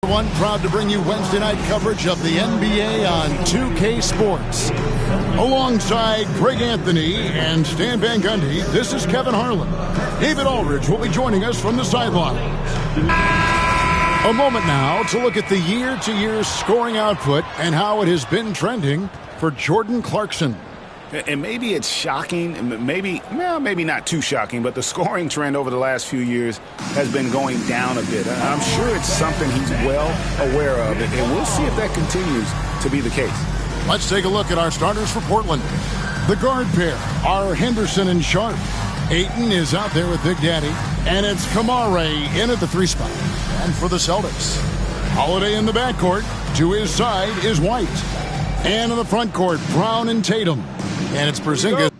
One proud to bring you Wednesday night coverage of the NBA on 2K Sports. Alongside Greg Anthony and Stan Van Gundy, this is Kevin Harlan. David Aldridge will be joining us from the sidelines. A moment now to look at the year-to-year scoring output and how it has been trending for Jordan Clarkson. And maybe it's shocking, maybe not too shocking, but the scoring trend over the last few years has been going down a bit. I'm sure it's something he's well aware of, and we'll see if that continues to be the case. Let's take a look at our starters for Portland. The guard pair are Henderson and Sharp. Ayton is out there with Big Daddy, and it's Kamare in at the 3 spot. And for the Celtics, Holiday in the backcourt. To his side is White. And in the front court, Brown and Tatum. And it's Porzingis.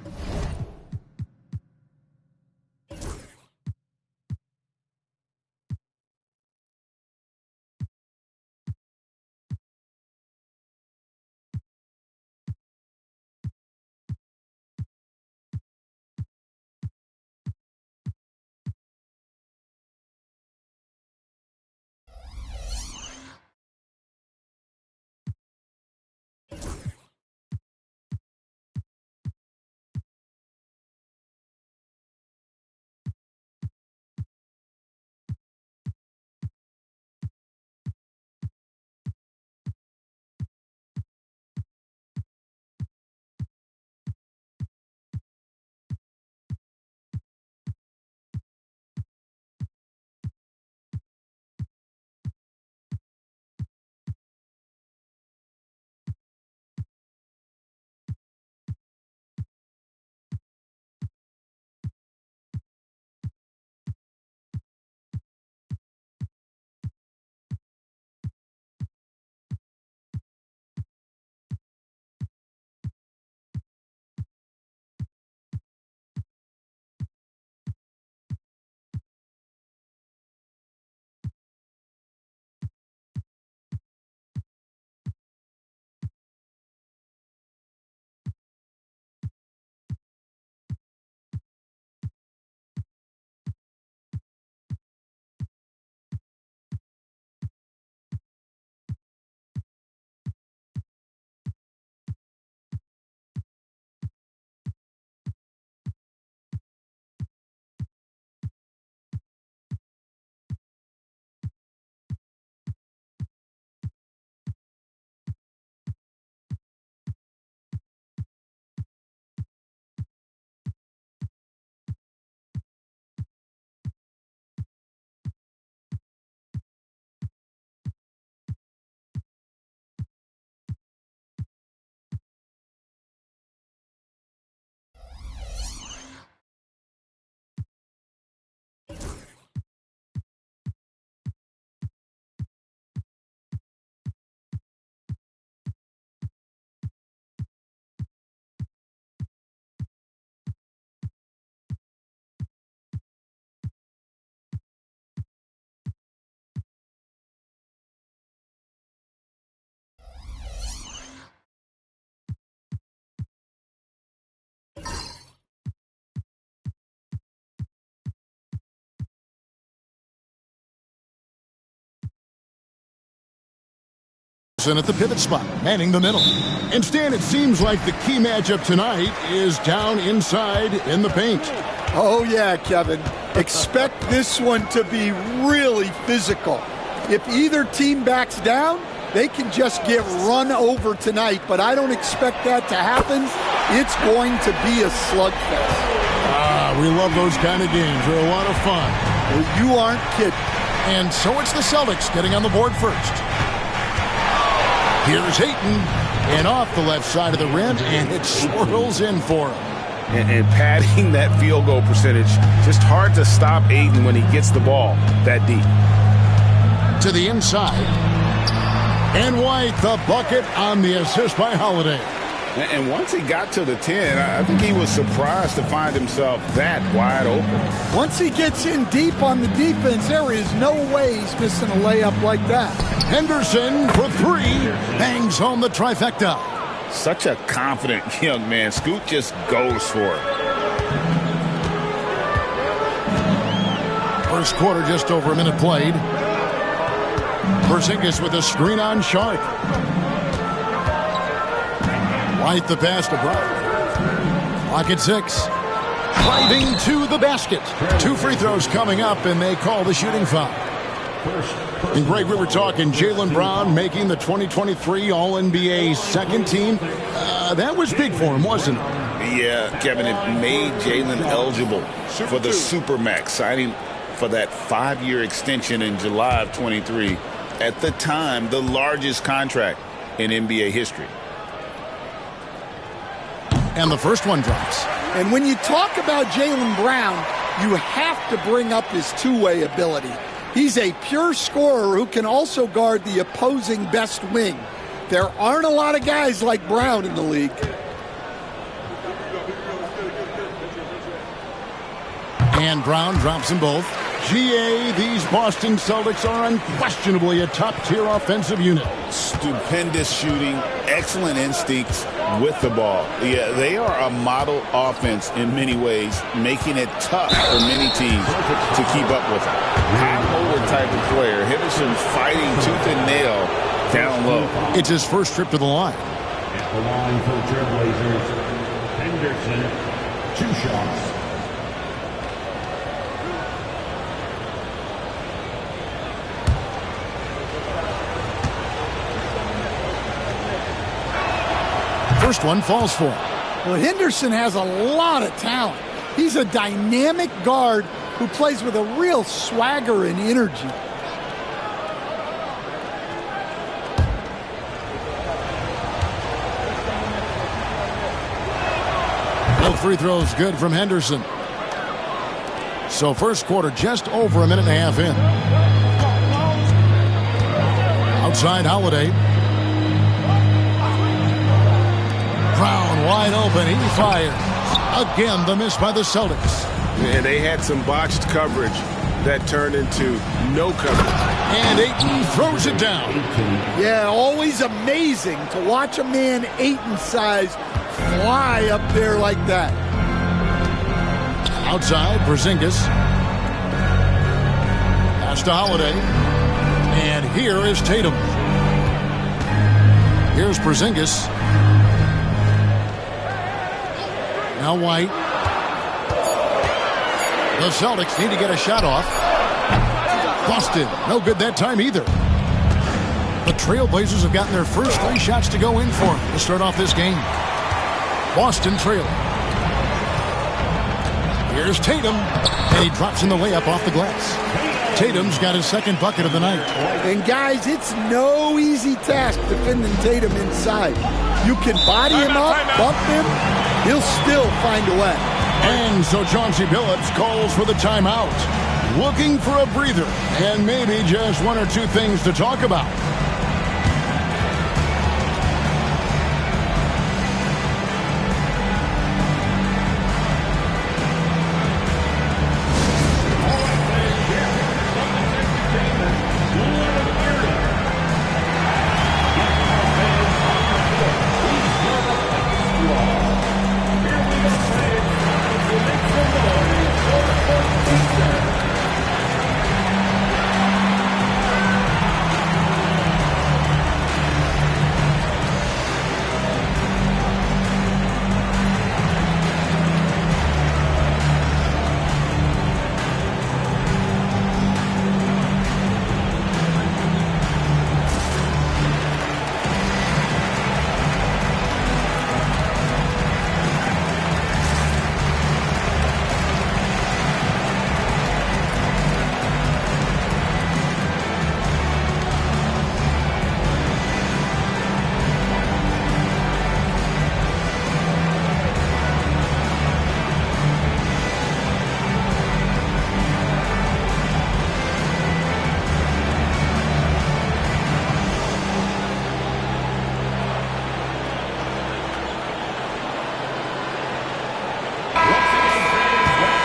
At the pivot spot, manning the middle. And Stan, it seems like the key matchup tonight is down inside in the paint. Oh yeah, Kevin. Expect this one to be really physical. If either team backs down, they can just get run over tonight, but I don't expect that to happen. It's going to be a slugfest. We love those kind of games. They're a lot of fun. Well, you aren't kidding. And so it's the Celtics getting on the board first. Here's Ayton, and off the left side of the rim, and it swirls in for him. And padding that field goal percentage, just hard to stop Ayton when he gets the ball that deep. To the inside, and White, the bucket on the assist by Holiday. And once he got to the 10, I think he was surprised to find himself that wide open. Once he gets in deep on the defense, there is no way he's missing a layup like that. Henderson for 3, bangs home the trifecta. Such a confident young man. Scoot just goes for it. First quarter, just over a minute played. Porzingis with a screen on Sharp. White the pass to Brown. Clock at 6. Driving to the basket. 2 free throws coming up, and they call the shooting foul. And Greg, we were talking Jaylen Brown making the 2023 All-NBA second team. That was big for him, wasn't it? Yeah, Kevin, it made Jaylen eligible for the Supermax, signing for that 5-year extension in July of 23. At the time, the largest contract in NBA history. And the first one drops. And when you talk about Jaylen Brown, you have to bring up his two-way ability. He's a pure scorer who can also guard the opposing best wing. There aren't a lot of guys like Brown in the league. And Brown drops them both. GA, these Boston Celtics are unquestionably a top-tier offensive unit. Stupendous shooting, excellent instincts with the ball. Yeah, they are a model offense in many ways, making it tough for many teams to keep up with them. High-roller type of player. Henderson's fighting tooth and nail down low. It's his first trip to the line. At the line for the Trailblazers, Henderson, 2 shots. First one falls for him. Well, Henderson has a lot of talent. He's a dynamic guard who plays with a real swagger and energy. Both free throws good from Henderson. So first quarter just over a minute and a half in. Outside Holiday. Brown wide open. He fires. Again, the miss by the Celtics. Yeah, they had some botched coverage that turned into no coverage. And Ayton throws it down. Yeah, always amazing to watch a man Ayton size fly up there like that. Outside, Porzingis. Pass to Holiday. And here is Tatum. Here's Porzingis. Now White. The Celtics need to get a shot off. Boston, no good that time either. The Trailblazers have gotten their first 3 shots to go in for them to start off this game. Boston trailing. Here's Tatum, and he drops in the layup off the glass. Tatum's got his second bucket of the night. And guys, it's no easy task defending Tatum inside. You can body him up, bump him, he'll still find a way. And so Chauncey Billups calls for the timeout. Looking for a breather and maybe just 1 or 2 things to talk about.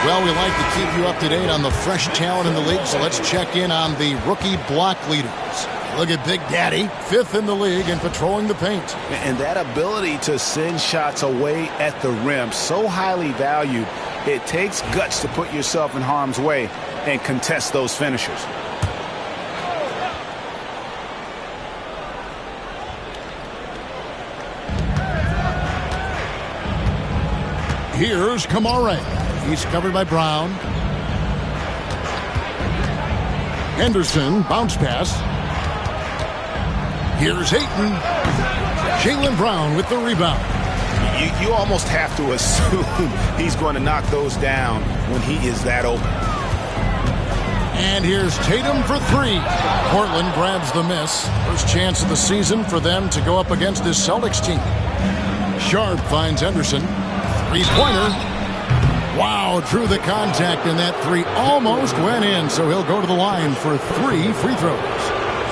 Well, we like to keep you up to date on the fresh talent in the league, so let's check in on the rookie block leaders. Look at Big Daddy, 5th in the league and patrolling the paint. And that ability to send shots away at the rim, so highly valued, it takes guts to put yourself in harm's way and contest those finishers. Here's Kamara. He's covered by Brown. Henderson, bounce pass. Here's Ayton. Jaylen Brown with the rebound. You almost have to assume he's going to knock those down when he is that open. And here's Tatum for three. Portland grabs the miss. First chance of the season for them to go up against this Celtics team. Sharp finds Henderson. Three-pointer. Wow, drew the contact, and that three almost went in, so he'll go to the line for 3 free throws.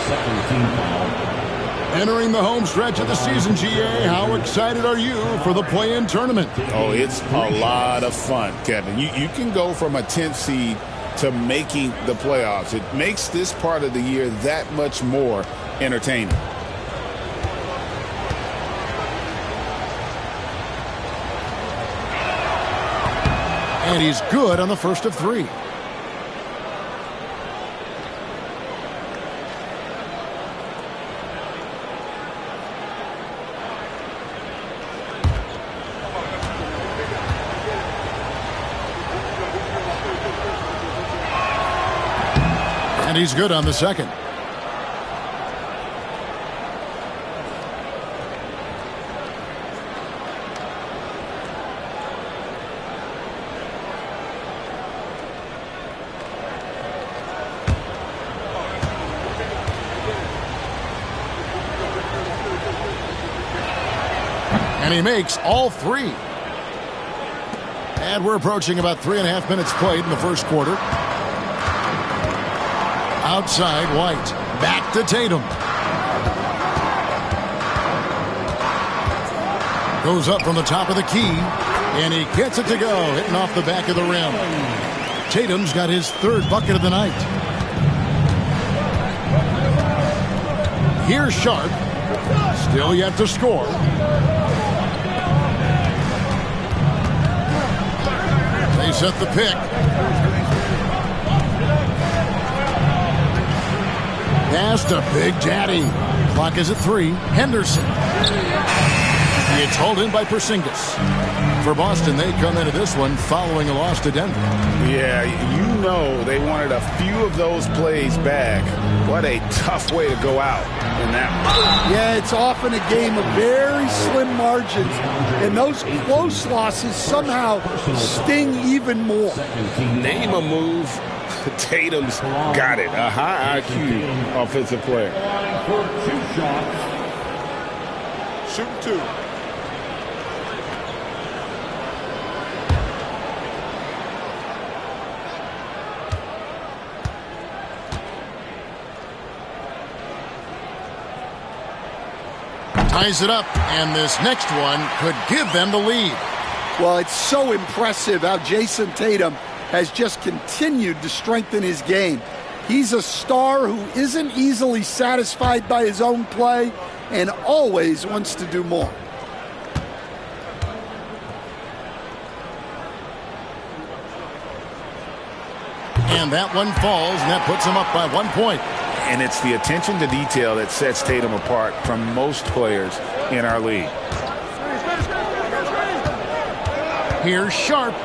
Second team foul. Entering the home stretch of the season, GA, how excited are you for the play-in tournament? Oh, it's a lot of fun, Kevin. You can go from a 10th seed to making the playoffs. It makes this part of the year that much more entertaining. And he's good on the first of three. And he's good on the second. And he makes all three. And we're approaching about 3.5 minutes played in the first quarter. Outside, White. Back to Tatum. Goes up from the top of the key. And he gets it to go, hitting off the back of the rim. Tatum's got his third bucket of the night. Here's Sharp. Still yet to score. They set the pick. Pass to Big Daddy. Clock is at 3. Henderson. It's hauled in by Porzingis. For Boston, they come into this one following a loss to Denver. Yeah, you know they wanted a few of those plays back. What a tough way to go out in that one. Yeah, it's often a game of very slim margins, and those close losses somehow sting even more. Name a move. Tatum's got it. A high IQ offensive player. For 2 shots. Shoot 2. Ties it up, and this next one could give them the lead. Well, it's so impressive how Jason Tatum has just continued to strengthen his game. He's a star who isn't easily satisfied by his own play and always wants to do more. And that one falls, and that puts him up by 1 point. And it's the attention to detail that sets Tatum apart from most players in our league. Here's Sharp.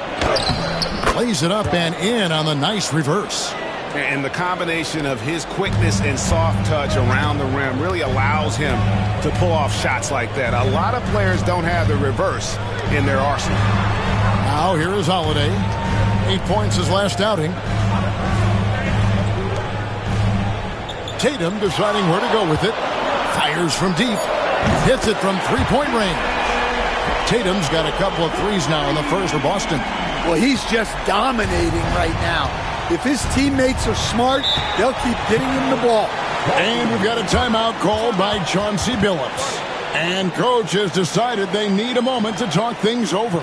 Plays it up and in on the nice reverse. And the combination of his quickness and soft touch around the rim really allows him to pull off shots like that. A lot of players don't have the reverse in their arsenal. Now here is Holiday. 8 points his last outing. Tatum deciding where to go with it. Fires from deep. Hits it from three-point range. Tatum's got a couple of threes now in the first for Boston. Well, he's just dominating right now. If his teammates are smart, they'll keep getting him the ball. And we've got a timeout called by Chauncey Billups. And coach has decided they need a moment to talk things over.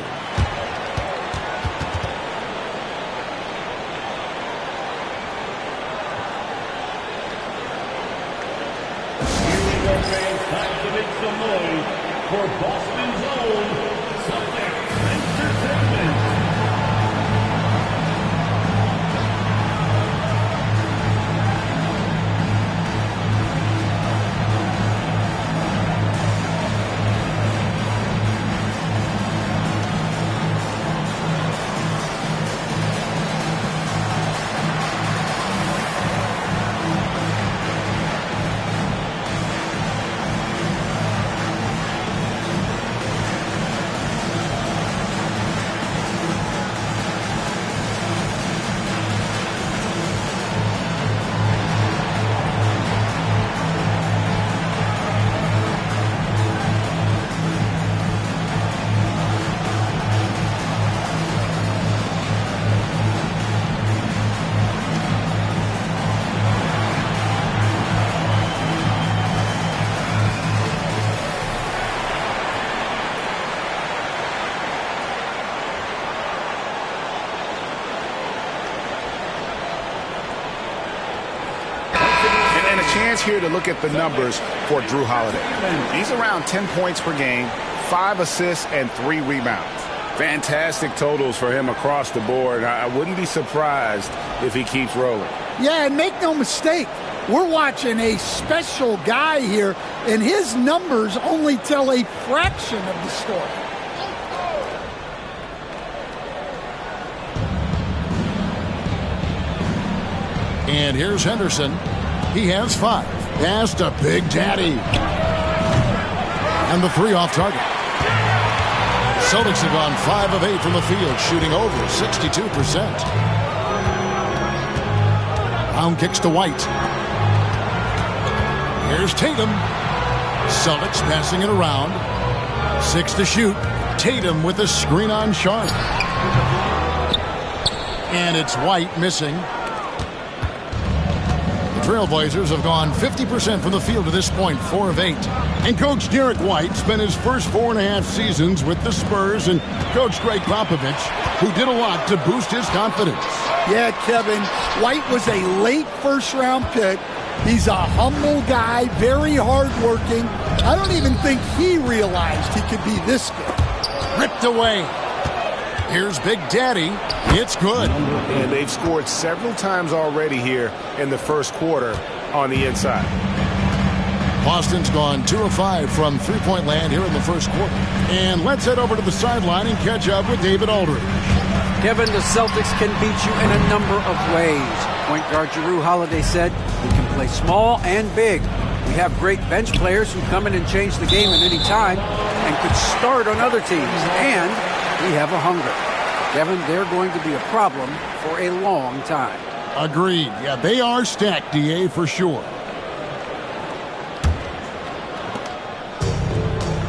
Time to make some noise for Boston's own Celtics Entertainment. chance here to look at the numbers for Drew Holiday. He's around 10 points per game, 5 assists, and 3 rebounds. Fantastic totals for him across the board. I wouldn't be surprised if he keeps rolling. Yeah, and make no mistake, we're watching a special guy here, and his numbers only tell a fraction of the story. And here's Henderson. He has 5. Pass to Big Daddy. And the 3 off target. Celtics have gone 5 of 8 from the field, shooting over 62%. Brown kicks to White. Here's Tatum. Celtics passing it around. 6 to shoot. Tatum with a screen on Sharp. And it's White missing. Trailblazers have gone 50% from the field to this point, 4 of 8. And Coach Derek White spent his first 4.5 seasons with the Spurs and Coach Greg Popovich, who did a lot to boost his confidence. Yeah, Kevin, White was a late first-round pick. He's a humble guy, very hardworking. I don't even think he realized he could be this good. Ripped away. Here's Big Daddy. It's good. And they've scored several times already here in the first quarter on the inside. Boston's gone 2 of 5 from three-point land here in the first quarter. And let's head over to the sideline and catch up with David Aldridge. Kevin, the Celtics can beat you in a number of ways. Point guard Drew Holiday said, we can play small and big. We have great bench players who come in and change the game at any time and could start on other teams. And we have a hunger. Kevin, they're going to be a problem for a long time. Agreed. Yeah, they are stacked, DA, for sure.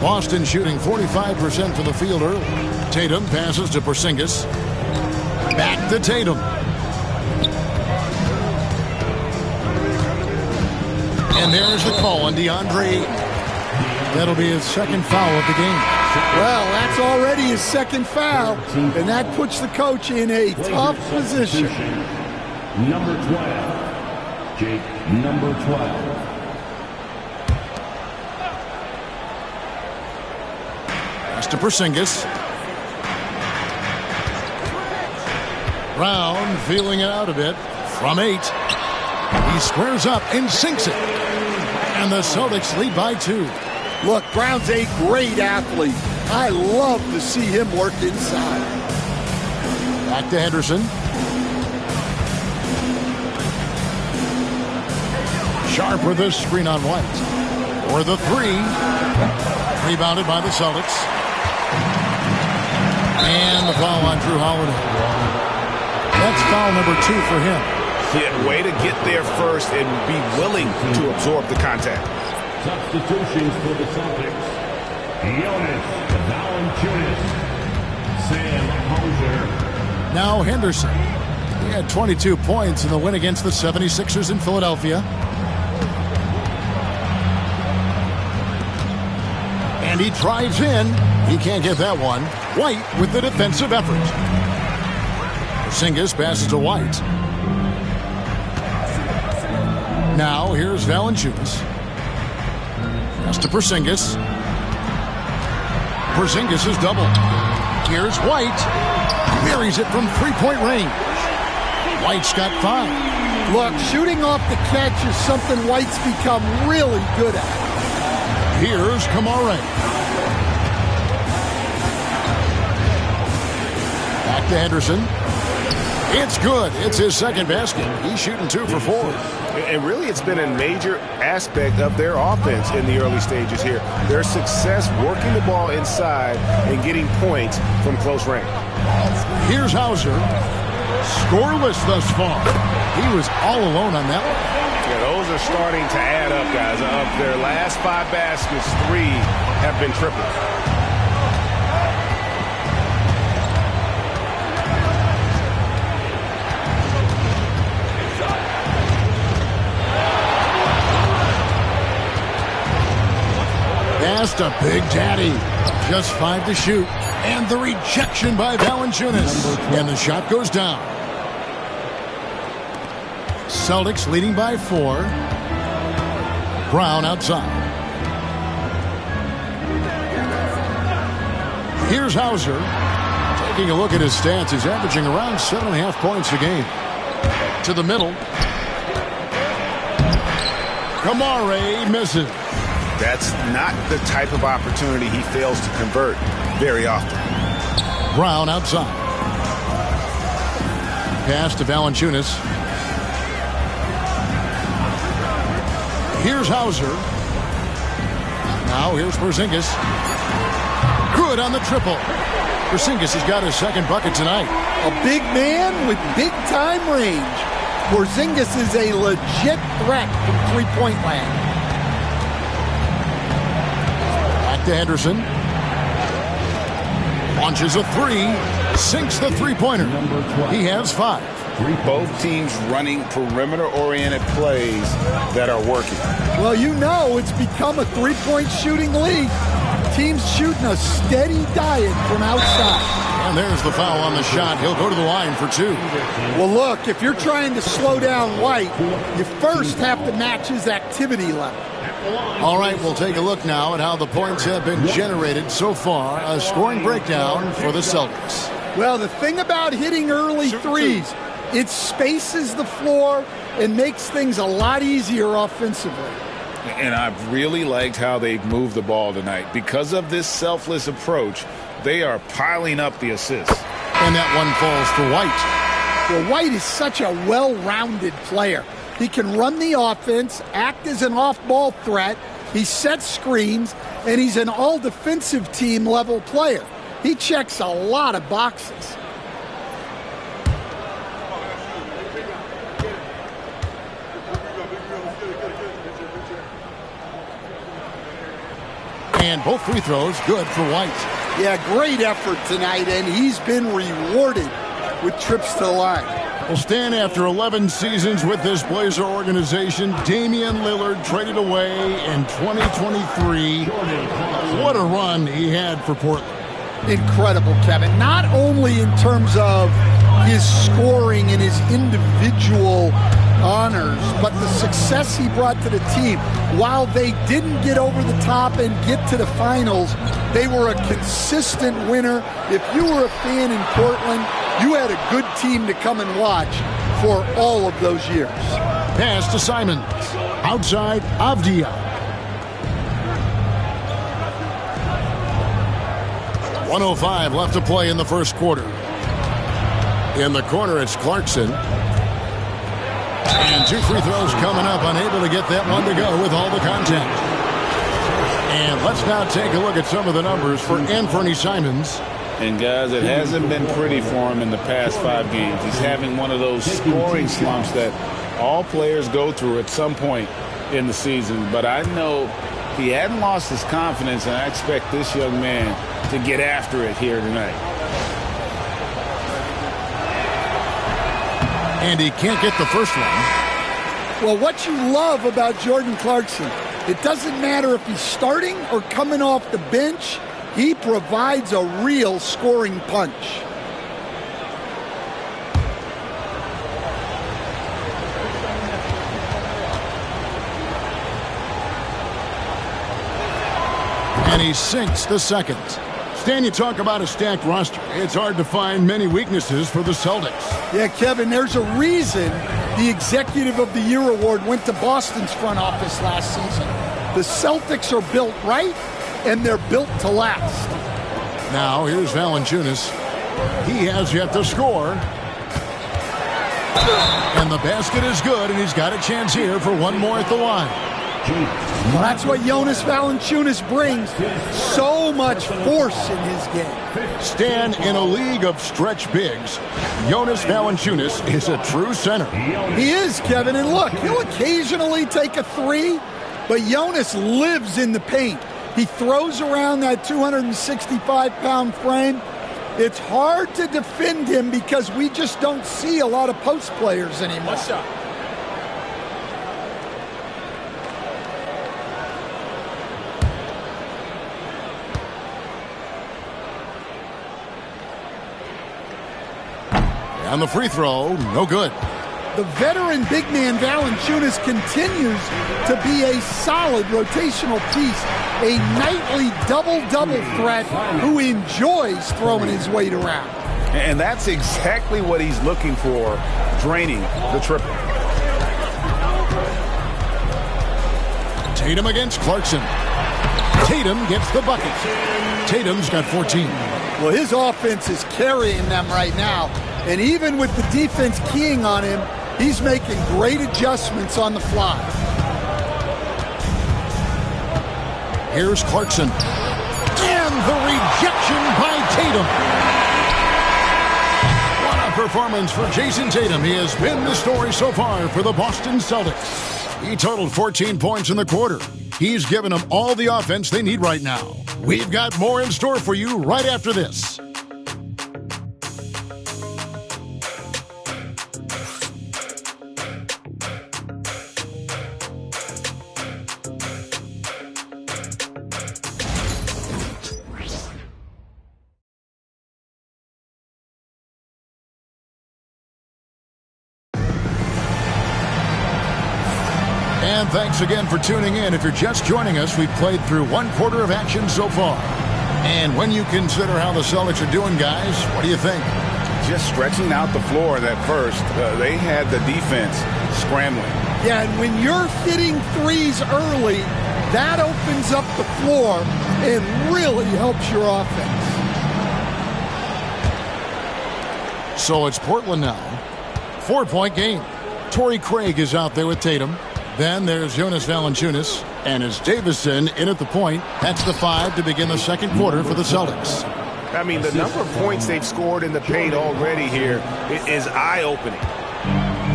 Boston shooting 45% from the field early. Tatum passes to Porzingis. Back to Tatum. And there's the call on DeAndre. That'll be his second foul of the game. Well, that's already his second foul, and that puts the coach in a tough position. Number 12. Jake, number 12. Pass to Porzingis. Brown feeling it out a bit from 8. He squares up and sinks it. And the Celtics lead by 2. Look, Brown's a great athlete. I love to see him work inside. Back to Henderson. Sharp with a screen on White. For the 3. Rebounded by the Celtics. And the foul on Drew Holiday. That's foul number 2 for him. Yeah, way to get there first and be willing to absorb the contact. Substitutions for the Celtics. Jonas Valanciunas. Sam Hauser. Now Henderson. He had 22 points in the win against the 76ers in Philadelphia. And he drives in. He can't get that one. White with the defensive effort. Porzingis passes to White. Now here's Valanciunas. Pass to Porzingis. Porzingis is doubled. Here's White. Buries it from three-point range. White's got 5. Look, shooting off the catch is something White's become really good at. Here's Kamara. Back to Henderson. It's good. It's his second basket. He's shooting 2 for 4. And really, it's been a major aspect of their offense in the early stages here. Their success working the ball inside and getting points from close range. Here's Hauser. Scoreless thus far. He was all alone on that one. Yeah, those are starting to add up, guys. Of their last 5 baskets, 3 have been triples. Pass to Big Daddy. Just 5 to shoot. And the rejection by Valanciunas. And the shot goes down. Celtics leading by 4. Brown outside. Here's Hauser. Taking a look at his stats, he's averaging around 7.5 points a game. To the middle. Kamare misses. That's not the type of opportunity he fails to convert very often. Brown outside. Pass to Valanciunas. Here's Hauser. Now here's Porzingis. Good on the triple. Porzingis has got his second bucket tonight. A big man with big-time range. Porzingis is a legit threat from three-point land. Back to Henderson. Launches a three. Sinks the three-pointer. He has 5. Both teams running perimeter-oriented plays that are working. Well, you know it's become a three-point shooting league. Teams shooting a steady diet from outside. And there's the foul on the shot. He'll go to the line for 2. Well, look, if you're trying to slow down White, you first have to match his activity level. All right, we'll take a look now at how the points have been generated so far. A scoring breakdown for the Celtics. Well, the thing about hitting early threes, it spaces the floor and makes things a lot easier offensively. And I've really liked how they've moved the ball tonight. Because of this selfless approach, they are piling up the assists. And that one falls for White. Well, White is such a well-rounded player. He can run the offense, act as an off-ball threat, he sets screens, and he's an all-defensive team level player. He checks a lot of boxes. And both free throws good for White. Yeah, great effort tonight, and he's been rewarded with trips to the line. Will stand after 11 seasons with this Blazer organization. Damian Lillard traded away in 2023. What a run he had for Portland. Incredible, Kevin. Not only in terms of his scoring and his individual honors, but the success he brought to the team. While they didn't get over the top and get to the finals, they were a consistent winner. If you were a fan in Portland, you had a good team to come and watch for all of those years. Pass to Simons. Outside, Avdia. 1:05 left to play in the first quarter. In the corner, it's Clarkson. And 2 free throws coming up, unable to get that one to go with all the contact. And let's now take a look at some of the numbers for Anthony Simons. And guys, it hasn't been pretty for him in the past 5 games. He's having one of those scoring slumps that all players go through at some point in the season. But I know he hadn't lost his confidence, and I expect this young man to get after it here tonight. And he can't get the first one. Well, what you love about Jordan Clarkson, it doesn't matter if he's starting or coming off the bench, he provides a real scoring punch. And he sinks the second. Stan, you talk about a stacked roster. It's hard to find many weaknesses for the Celtics. Yeah, Kevin, there's a reason the Executive of the Year award went to Boston's front office last season. The Celtics are built right, and they're built to last. Now, here's Valanciunas. He has yet to score. And the basket is good, and he's got a chance here for one more at the line. Well, that's what Jonas Valanciunas brings. So much force in his game. Stan, in a league of stretch bigs, Jonas Valanciunas is a true center. He is, Kevin. And look, he'll occasionally take a three, but Jonas lives in the paint. He throws around that 265-pound frame. It's hard to defend him because we just don't see a lot of post players anymore. On the free throw, no good. the veteran big man Valanciunas continues to be a solid rotational piece, a nightly double-double threat who enjoys throwing his weight around. And that's exactly what he's looking for, draining the triple. Tatum against Clarkson. Tatum gets the bucket. Tatum's got 14. Well, his offense is carrying them right now. And even with the defense keying on him, he's making great adjustments on the fly. Here's Clarkson. And the rejection by Tatum. What a performance for Jason Tatum. He has been the story so far for the Boston Celtics. He totaled 14 points in the quarter. He's given them all the offense they need right now. We've got more in store for you right after this. And thanks again for tuning in. If you're just joining us, we've played through one quarter of action so far. And when you consider how the Celtics are doing, guys, what do you think? Just stretching out the floor at first. They had the defense scrambling. Yeah, and when you're hitting threes early, that opens up the floor and really helps your offense. So it's Portland now. 4-point game. Torrey Craig is out there with Tatum. Then there's Jonas Valanciunas, and it's Davison in at the point. That's the 5 to begin the second quarter for the Celtics. I mean, the number of points they've scored in the paint already here is eye-opening.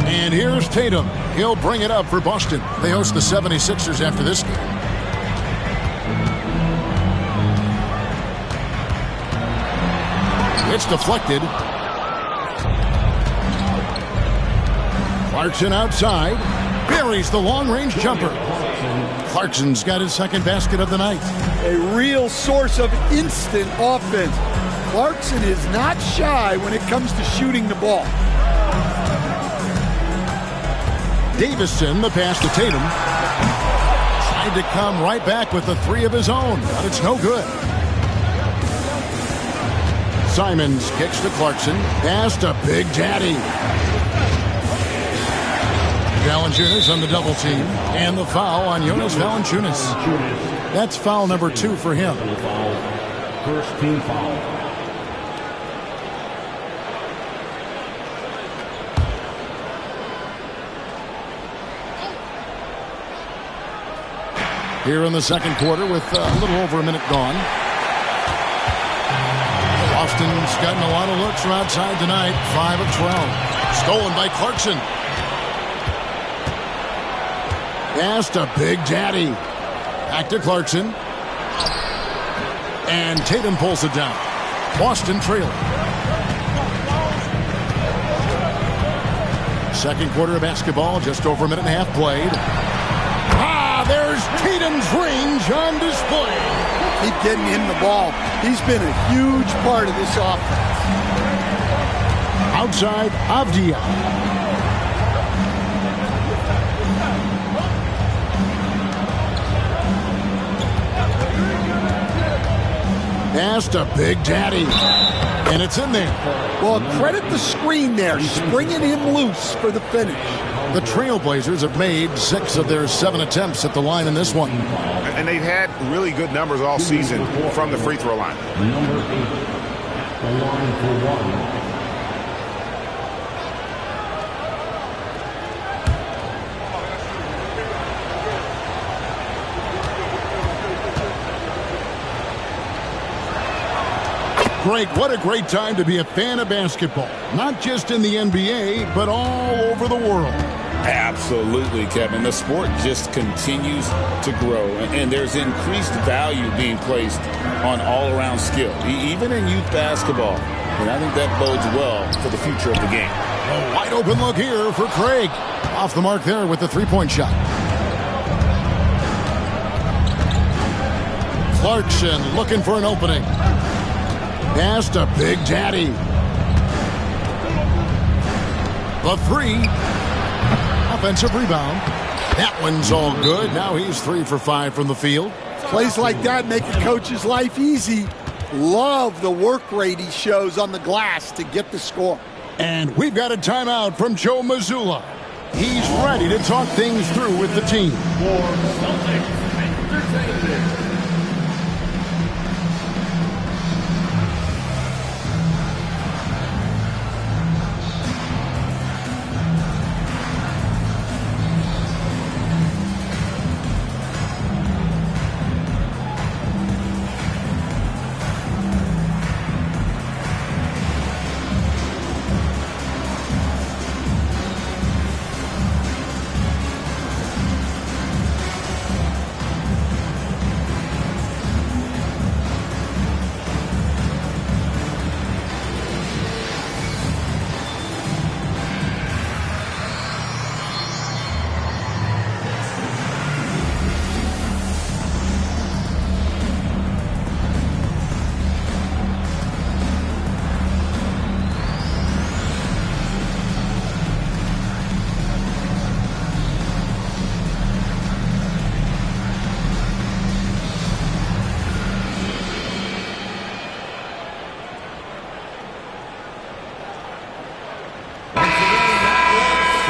And here's Tatum. He'll bring it up for Boston. They host the 76ers after this game. It's deflected. Clarkson outside. Buries the long-range jumper. Clarkson's got his second basket of the night. A real source of instant offense. Clarkson is not shy when it comes to shooting the ball. Davison, the pass to Tatum. Tried to come right back with the 3 of his own, but it's no good. Simons kicks to Clarkson. Pass to Big Daddy. Valanciunas on the double team. And the foul on Jonas Valanciunas. That's foul number 2 for him. First team foul. Here in the second quarter with a little over a minute gone. Boston's gotten a lot of looks from outside tonight. 5 of 12. Stolen by Clarkson. Pass to Big Daddy. Back to Clarkson. And Tatum pulls it down. Boston trailing. Second quarter of basketball, just over a minute and a half played. There's Tatum's range on display. Keep getting him the ball. He's been a huge part of this offense. Outside, Avdia. Pass to Big Daddy. And it's in there. Well, credit the screen there, springing him loose for the finish. The Trailblazers have made 6 of their 7 attempts at the line in this one. And they've had really good numbers all season from the free throw line. Number 8, the line for 1. Greg, what a great time to be a fan of basketball. Not just in the NBA, but all over the world. Absolutely, Kevin. The sport just continues to grow, and there's increased value being placed on all-around skill, even in youth basketball. And I think that bodes well for the future of the game. A wide open look here for Craig. Off the mark there with the three-point shot. Clarkson looking for an opening. Pass to Big Daddy. The 3. offensive rebound. That one's all good. Now he's 3 for 5 from the field. Plays like that make a coach's life easy. Love the work rate he shows on the glass to get the score. And we've got a timeout from Joe Mazzulla. He's ready to talk things through with the team. For Celtics Entertainment.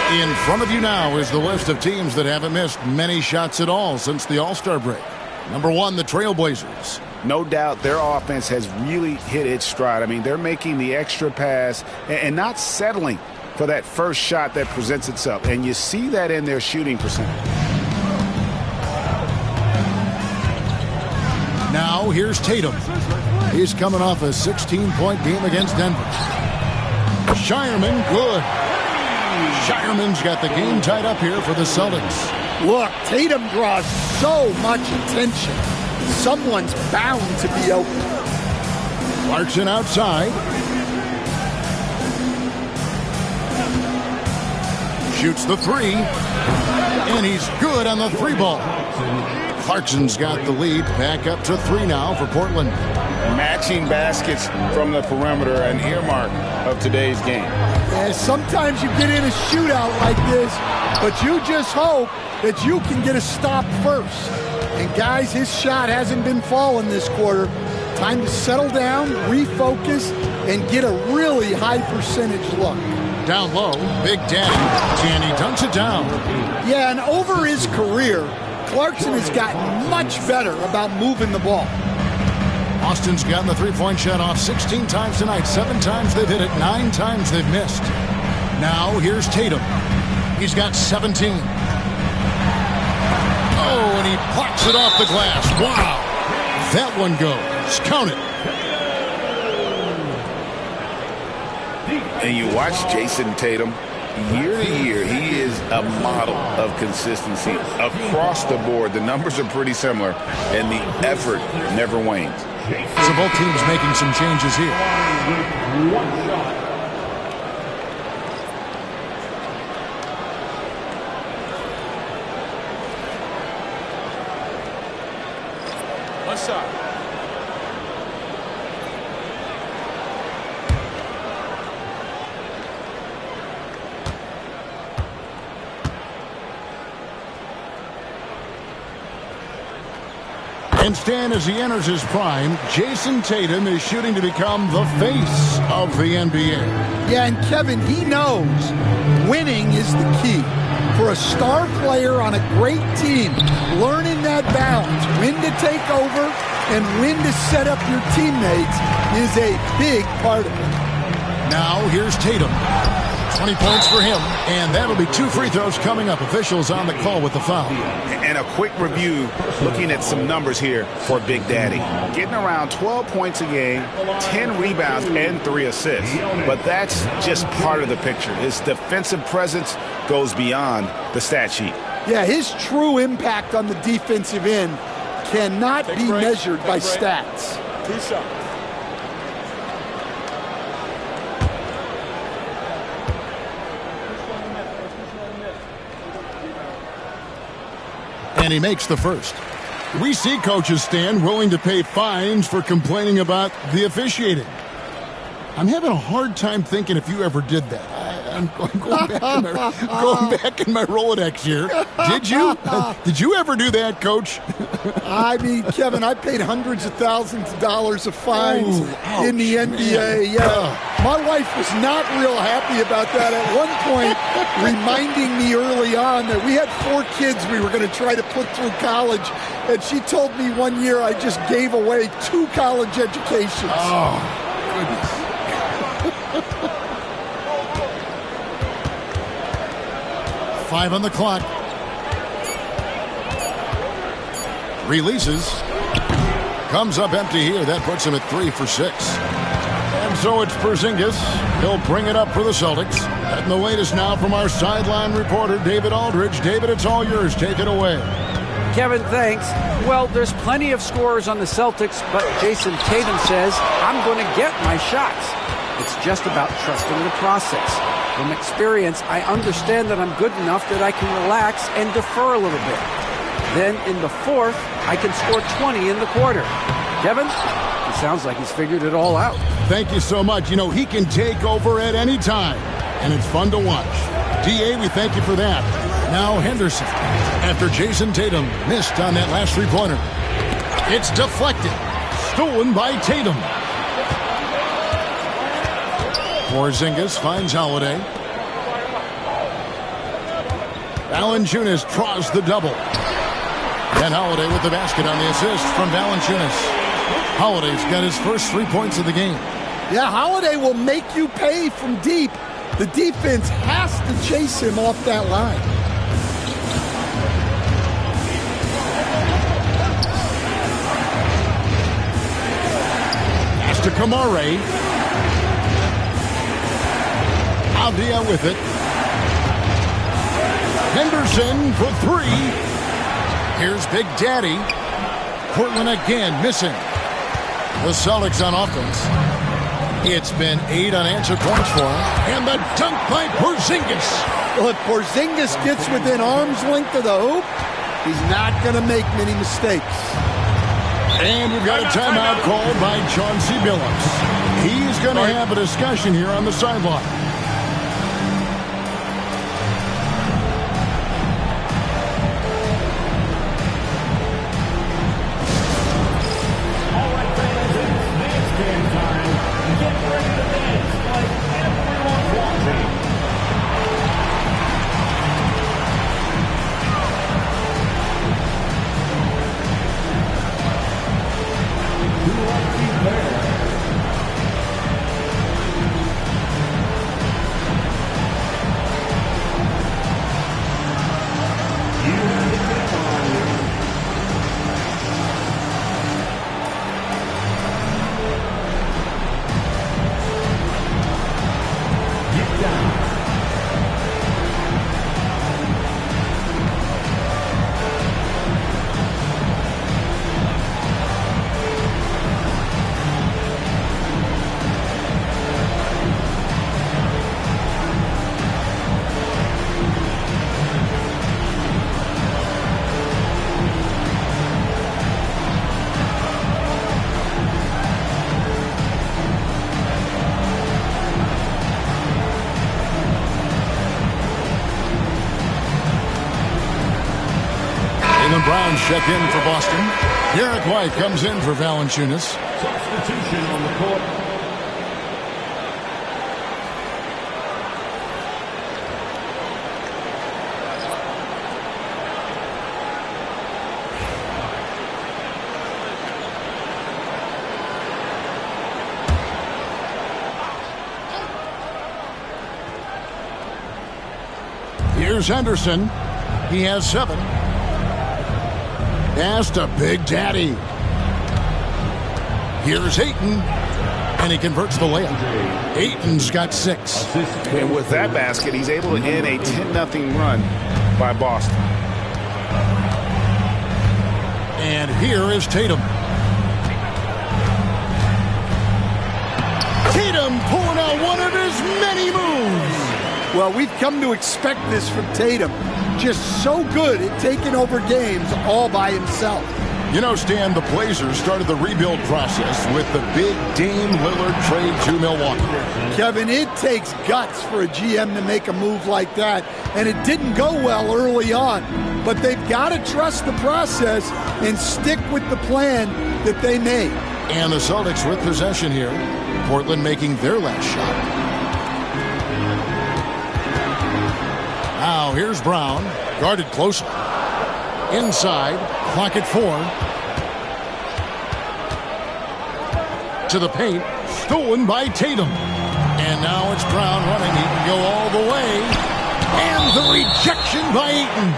In front of you now is the list of teams that haven't missed many shots at all since the All-Star break. Number 1, the Trailblazers. No doubt their offense has really hit its stride. I mean, they're making the extra pass and not settling for that first shot that presents itself. And you see that in their shooting percentage. Now here's Tatum. He's coming off a 16-point game against Denver. Shireman, good. Shireman's got the game tied up here for the Celtics. Look, Tatum draws so much attention. Someone's bound to be open. Clarkson outside. Shoots the 3. And he's good on the 3 ball. Clarkson's got the lead. Back up to 3 now for Portland. Matching baskets from the perimeter, an earmark of today's game. Yeah, sometimes you get in a shootout like this, but you just hope that you can get a stop first. And guys, his shot hasn't been falling this quarter. Time to settle down, refocus, and get a really high percentage look. Down low, Big Daddy, and he dunks it down. Yeah, and over his career, Clarkson has gotten much better about moving the ball. Austin's gotten the three-point shot off 16 times tonight. 7 times they've hit it, 9 times they've missed. Now here's Tatum. He's got 17. Oh, and he pops it off the glass. Wow. That one goes. Count it. And you watch Jason Tatum. Year to year, he is a model of consistency across the board. The numbers are pretty similar, and the effort never wanes. So both teams making some changes here. One shot. What's up? Instead, as he enters his prime, Jason Tatum is shooting to become the face of the NBA. Yeah, and Kevin, he knows winning is the key. For a star player on a great team, learning that balance, when to take over and when to set up your teammates is a big part of it. Now here's Tatum. 20 points for him, and that'll be 2 free throws coming up. Officials on the call with the foul. And a quick review, looking at some numbers here for Big Daddy. Getting around 12 points a game, 10 rebounds, and 3 assists. But that's just part of the picture. His defensive presence goes beyond the stat sheet. Yeah, his true impact on the defensive end cannot be measured by stats. And he makes the first. We see coaches stand willing to pay fines for complaining about the officiating. I'm having a hard time thinking if you ever did that. I'm going back in my Rolodex here. Did you? Did you ever do that, Coach? I mean, Kevin, I paid hundreds of thousands of dollars of fines in the NBA. Yeah. My wife was not real happy about that at one point, reminding me early on that we had 4 kids we were going to try to put through college. And she told me one year I just gave away 2 college educations. Oh, goodness. Five on the clock. Releases. Comes up empty here. That puts him at 3 for 6. And so it's Porzingis. He'll bring it up for the Celtics. And the latest now from our sideline reporter, David Aldridge. David, it's all yours. Take it away. Kevin, thanks. Well, there's plenty of scorers on the Celtics, but Jason Tatum says, I'm going to get my shots. It's just about trusting the process. From experience, I understand that I'm good enough that I can relax and defer a little bit. Then in the fourth, I can score 20 in the quarter. Kevin, he sounds like he's figured it all out. Thank you so much. You know, he can take over at any time, and it's fun to watch. D.A., we thank you for that. Now Henderson, after Jason Tatum missed on that last three-pointer. It's deflected. Stolen by Tatum. Porzingis finds Holiday. Valanciunas draws the double. And Holiday with the basket on the assist from Valanciunas. Holiday's got his first 3 points of the game. Yeah, Holiday will make you pay from deep. The defense has to chase him off that line. Pass to Kamare. Avdia with it. Henderson for 3. Here's Big Daddy. Portland again missing. The Celtics on offense. It's been 8 unanswered points for him. And the dunk by Porzingis. Well, if Porzingis gets within arm's length of the hoop, he's not going to make many mistakes. And we've got a timeout called by Chauncey Billups. He's going to have a discussion here on the sideline. Brown check in for Boston. Derek White comes in for Valanciunas. Substitution on the court. Here's Henderson. He has 7. Pass to Big Daddy. Here's Ayton. And he converts the layup. Ayton's got 6. And with that basket, he's able to end a 10-0 run by Boston. And here is Tatum. Tatum pulling out one of his many moves. Well, we've come to expect this from Tatum. Just so good at taking over games all by himself. You know, Stan, the Blazers started the rebuild process with the big Dame Lillard trade to Milwaukee. Kevin, it takes guts for a GM to make a move like that, and it didn't go well early on. But they've got to trust the process and stick with the plan that they made. And the Celtics with possession here. Portland making their last shot. Now here's Brown, guarded closely. Inside, clock at 4. To the paint, stolen by Tatum. And now it's Brown running. He can go all the way. And the rejection by Ayton.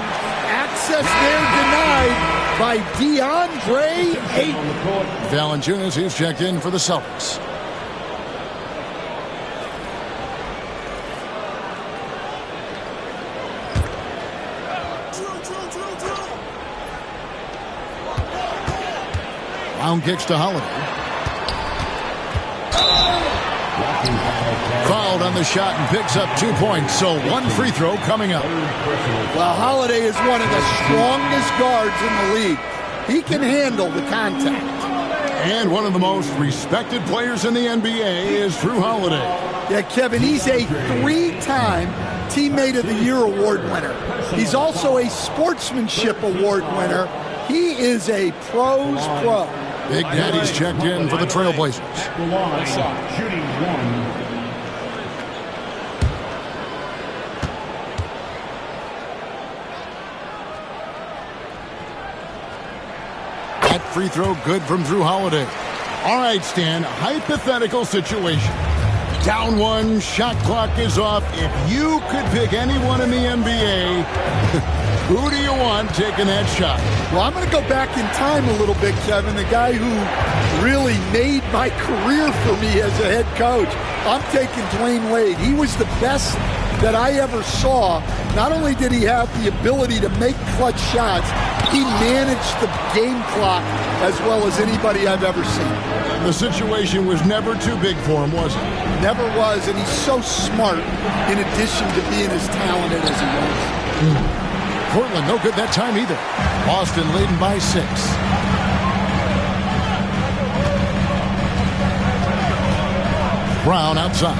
Access there denied by DeAndre Ayton. Valanciunas is checked in for the Celtics. Brown kicks to Holiday. Fouled on the shot and picks up 2 points. So one free throw coming up. Well, Holiday is one of the strongest guards in the league. He can handle the contact. And one of the most respected players in the NBA is Drew Holiday. Yeah, Kevin, he's a 3-time Teammate of the Year award winner. He's also a Sportsmanship Award winner. He is a pro's pro. Big Daddy's checked in for the Trailblazers. Shooting 1. That free throw good from Drew Holiday. All right, Stan, hypothetical situation. Down 1, shot clock is off. If you could pick anyone in the NBA, who do you want taking that shot? Well, I'm going to go back in time a little bit, Kevin. The guy who really made my career for me as a head coach. I'm taking Dwayne Wade. He was the best that I ever saw. Not only did he have the ability to make clutch shots, he managed the game clock as well as anybody I've ever seen. The situation was never too big for him, was it? Never was, and he's so smart in addition to being as talented as he was. Portland no good that time either. Boston leading by 6. Brown outside.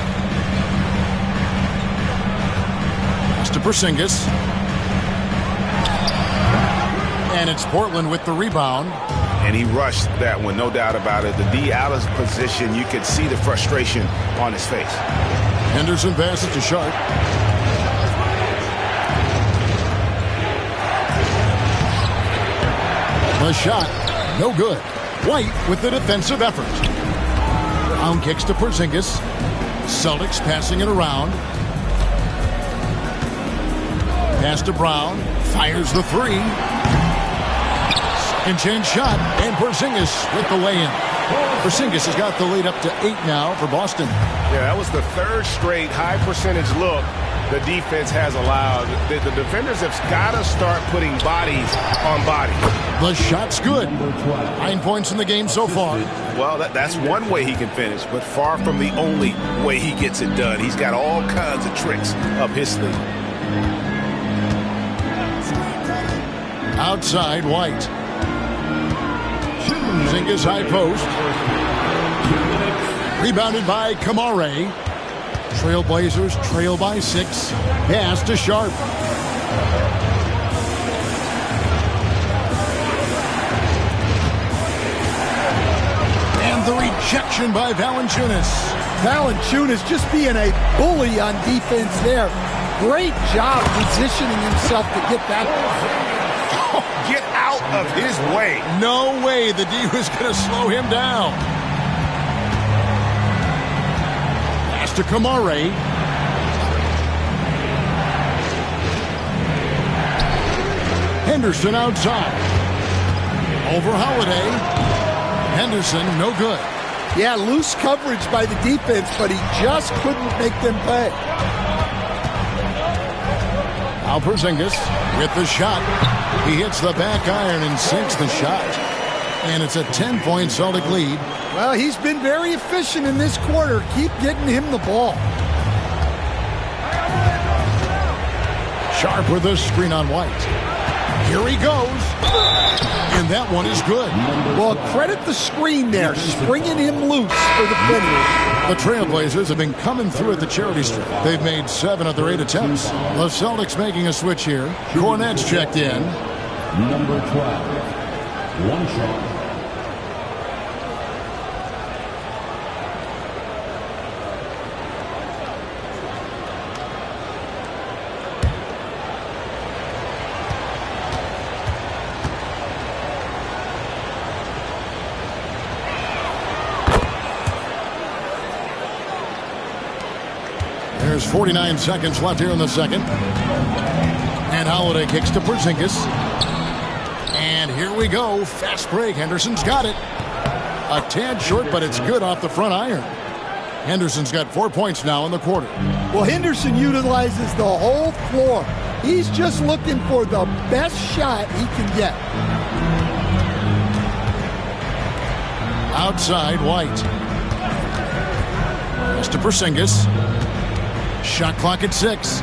Pass to Porzingis. And it's Portland with the rebound. And he rushed that one, no doubt about it. The D out of position, you could see the frustration on his face. Henderson passes to Sharp. The shot, no good. White with the defensive effort. Brown kicks to Porzingis. Celtics passing it around. Pass to Brown. Fires the 3. And change shot. And Porzingis with the lay-in. Porzingis has got the lead up to 8 now for Boston. Yeah, that was the 3rd straight high percentage look the defense has allowed. The defenders have got to start putting bodies on bodies. The shot's good. 9 points in the game so far. Well, that's one way he can finish, but far from the only way he gets it done. He's got all kinds of tricks up his sleeve. Outside, White. Porzingis high post. Rebounded by Kamare. Trailblazers trail by 6. Pass to Sharp. And the rejection by Valanciunas. Valanciunas just being a bully on defense there. Great job positioning himself to get that. Get out of his way. No way the D was going to slow him down. Pass to Kamare. Henderson outside. Over Holiday. Henderson, no good. Yeah, loose coverage by the defense, but he just couldn't make them pay. Now Porzingis with the shot. He hits the back iron and sinks the shot. And it's a 10-point Celtic lead. Well, he's been very efficient in this quarter. Keep getting him the ball. Sharp with a screen on White. Here he goes. And that one is good. Well, credit the screen there, springing him loose for the finish. The Trailblazers have been coming through at the charity strip. They've made 7 of their 8 attempts. The Celtics making a switch here. Cornette's checked in. Number 12, one shot. There's 49 seconds left here in the second. And Holiday kicks to Porzingis. And here we go. Fast break. Henderson's got it. A tad short, but it's good off the front iron. Henderson's got 4 points now in the quarter. Well, Henderson utilizes the whole floor. He's just looking for the best shot he can get. Outside, White. Pass to Porzingis. Shot clock at 6.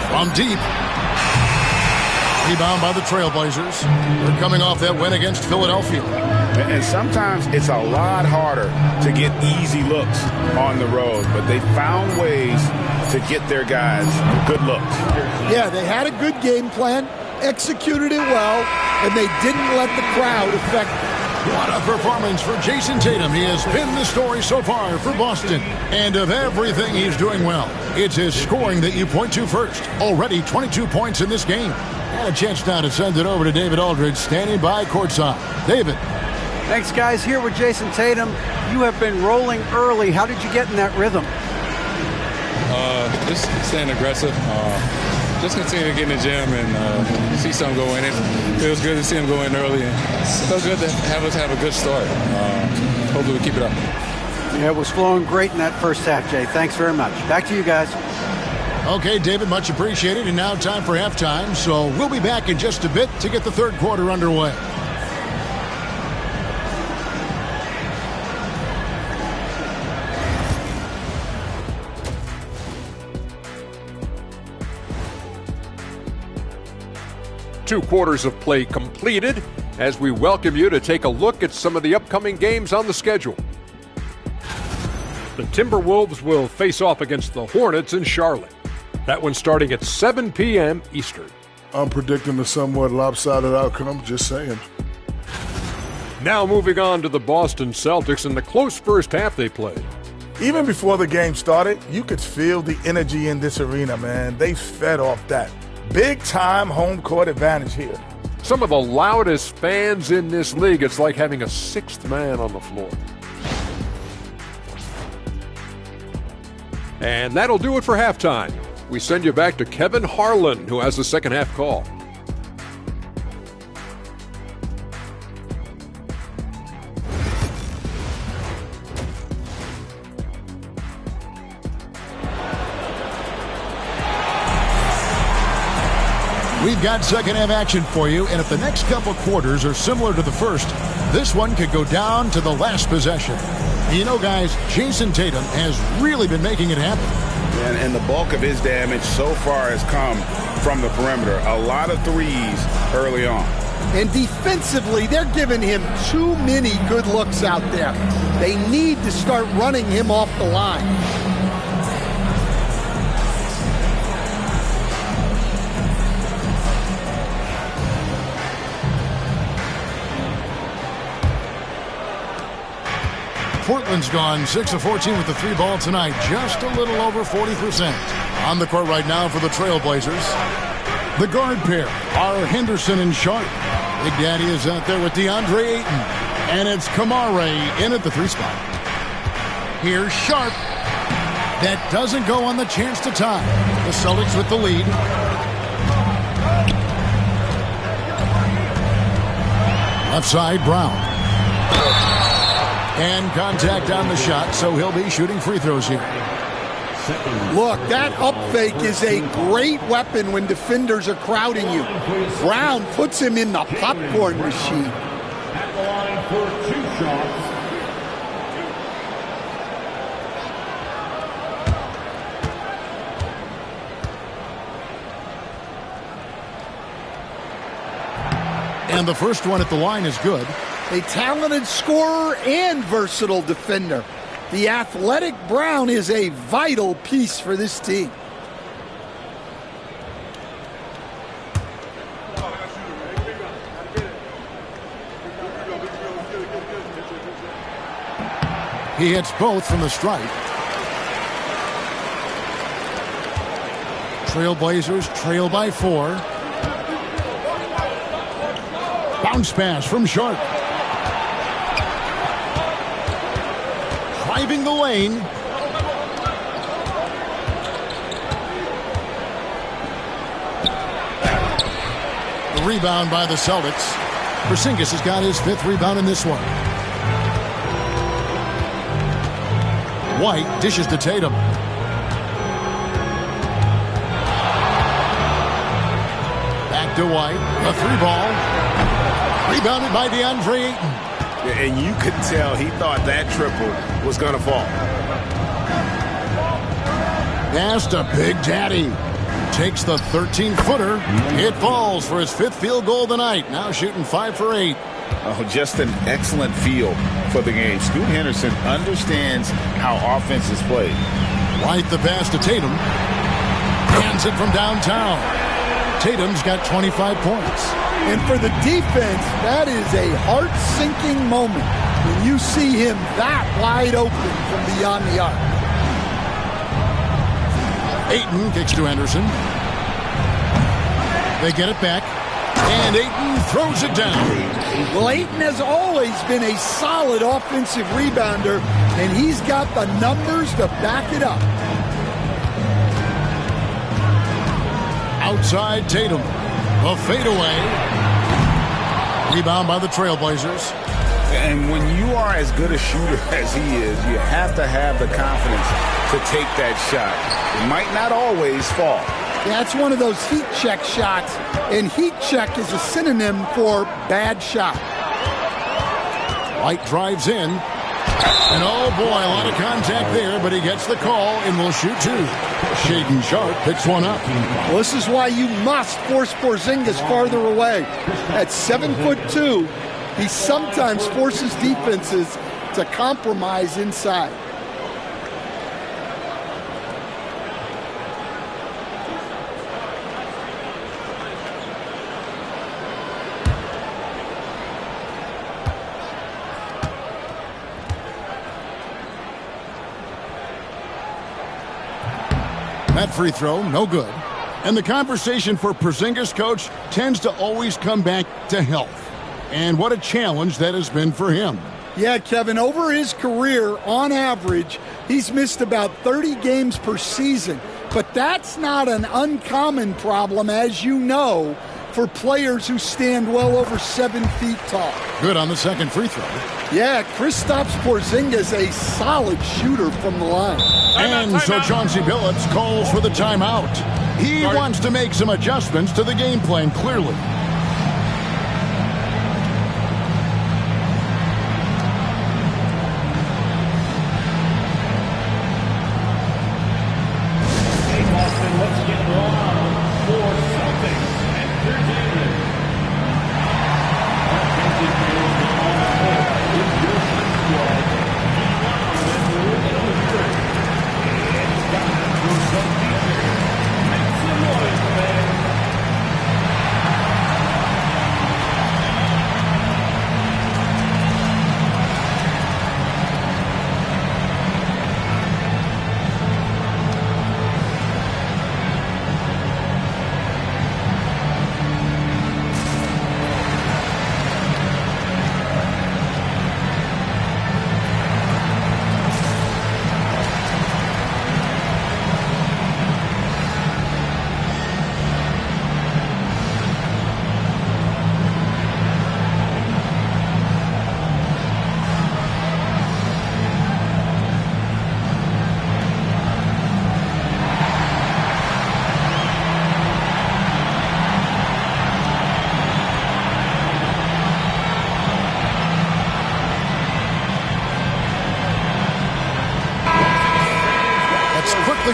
From deep. Rebound by the Trailblazers. They're coming off that win against Philadelphia. And sometimes it's a lot harder to get easy looks on the road, but they found ways to get their guys good looks. Yeah, they had a good game plan, executed it well, and they didn't let the crowd affect them. What a performance for Jason Tatum. He has been the story so far for Boston. And of everything he's doing well, it's his scoring that you point to first. Already 22 points in this game. And a chance now to send it over to David Aldridge, standing by courtside. David. Thanks, guys. Here with Jason Tatum. You have been rolling early. How did you get in that rhythm? Just staying aggressive. Just continue to get in the gym and see something go in. It feels good to see him go in early. And it feels good to have us have a good start. Hopefully we keep it up. Yeah, it was flowing great in that first half, Jay. Thanks very much. Back to you guys. Okay, David, much appreciated. And now time for halftime. So we'll be back in just a bit to get the third quarter underway. Two quarters of play completed as we welcome you to take a look at some of the upcoming games on the schedule. The Timberwolves will face off against the Hornets in Charlotte. That one starting at 7 p.m. Eastern. I'm predicting a somewhat lopsided outcome, just saying. Now moving on to the Boston Celtics and the close first half they played. Even before the game started, you could feel the energy in this arena, man. They fed off that. Big-time home court advantage here. Some of the loudest fans in this league. It's like having a sixth man on the floor. And that'll do it for halftime. We send you back to Kevin Harlan, who has the second half call. We've got second half action for you, and if the next couple quarters are similar to the first, this one could go down to the last possession. You know, guys, Jason Tatum has really been making it happen. And the bulk of his damage so far has come from the perimeter. A lot of threes early on. And defensively, they're giving him too many good looks out there. They need to start running him off the line. Portland's gone 6 of 14 with the 3 ball tonight, just a little over 40%. On the court right now for the Trailblazers. The guard pair are Henderson and Sharp. Big Daddy is out there with DeAndre Ayton. And it's Kamare in at the 3 spot. Here's Sharp. That doesn't go on the chance to tie. The Celtics with the lead. Left side, Brown. And contact on the shot, so he'll be shooting free throws here. Look, that up fake is a great weapon when defenders are crowding you. Brown puts him in the popcorn machine. At the line for 2 shots. And the first one at the line is good. A talented scorer and versatile defender. The athletic Brown is a vital piece for this team. He hits both from the stripe. Trailblazers trail by 4. Bounce pass from Sharp. Driving the lane. The rebound by the Celtics. Porzingis has got his 5th rebound in this one. White dishes to Tatum. Back to White. A 3-ball. Rebounded by DeAndre Ayton. And you could tell he thought that triple was going to fall. Pass to Big Daddy. Takes the 13-footer. It falls for his 5th field goal of the night. Now shooting 5 for 8. Oh, just an excellent feel for the game. Scoot Henderson understands how offense is played. White the pass to Tatum. Hands it from downtown. Tatum's got 25 points. And for the defense, that is a heart-sinking moment when you see him that wide open from beyond the arc. Ayton kicks to Henderson. They get it back. And Ayton throws it down. Well, Ayton has always been a solid offensive rebounder, and he's got the numbers to back it up. Outside Tatum. A fadeaway. Rebound by the Trailblazers. And when you are as good a shooter as he is, you have to have the confidence to take that shot. It might not always fall. Yeah, it's one of those heat check shots, and heat check is a synonym for bad shot. White drives in. And oh boy, a lot of contact there, but he gets the call and will shoot 2. Shaden Sharp picks one up. Well, this is why you must force Porzingis farther away. At 7'2", he sometimes forces defenses to compromise inside. That free throw, no good. And the conversation for Porzingis, coach, tends to always come back to health. And what a challenge that has been for him. Yeah, Kevin, over his career, on average, he's missed about 30 games per season. But that's not an uncommon problem, as you know, for players who stand well over 7 feet tall. Good on the second free throw. Yeah, Kristaps Porzingis, a solid shooter from the line. And so Chauncey Billups calls for the timeout. He wants to make some adjustments to the game plan, clearly. Hey, Boston, let's get live for Celtics Entertainment.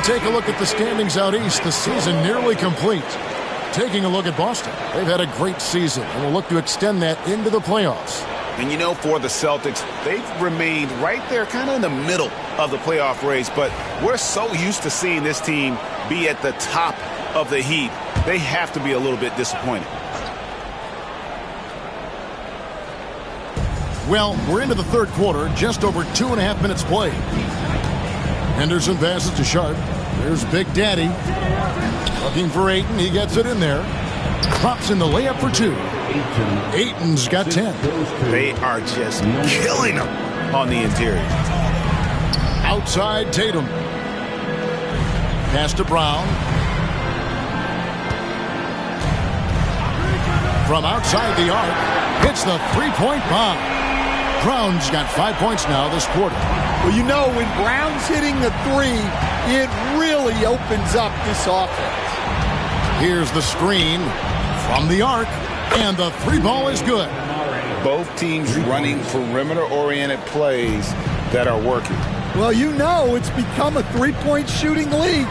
Take a look at the standings out east. The season nearly complete. Taking a look at Boston. They've had a great season and will look to extend that into the playoffs. And you know, for the Celtics, they've remained right there kind of in the middle of the playoff race, but we're so used to seeing this team be at the top of the heap. They have to be a little bit disappointed. Well, we're into the third quarter, just over 2.5 minutes played. Henderson passes to Sharp. There's Big Daddy. Looking for Ayton. He gets it in there. Drops in the layup for 2. Ayton's got 10. They are just killing them on the interior. Outside Tatum. Pass to Brown. From outside the arc, hits the three-point bomb. Brown's got 5 points now this quarter. Well, you know, when Brown's hitting the three, it really opens up this offense. Here's the screen from the arc, and the three ball is good. Both teams running perimeter-oriented plays that are working. Well, you know, it's become a three-point shooting league.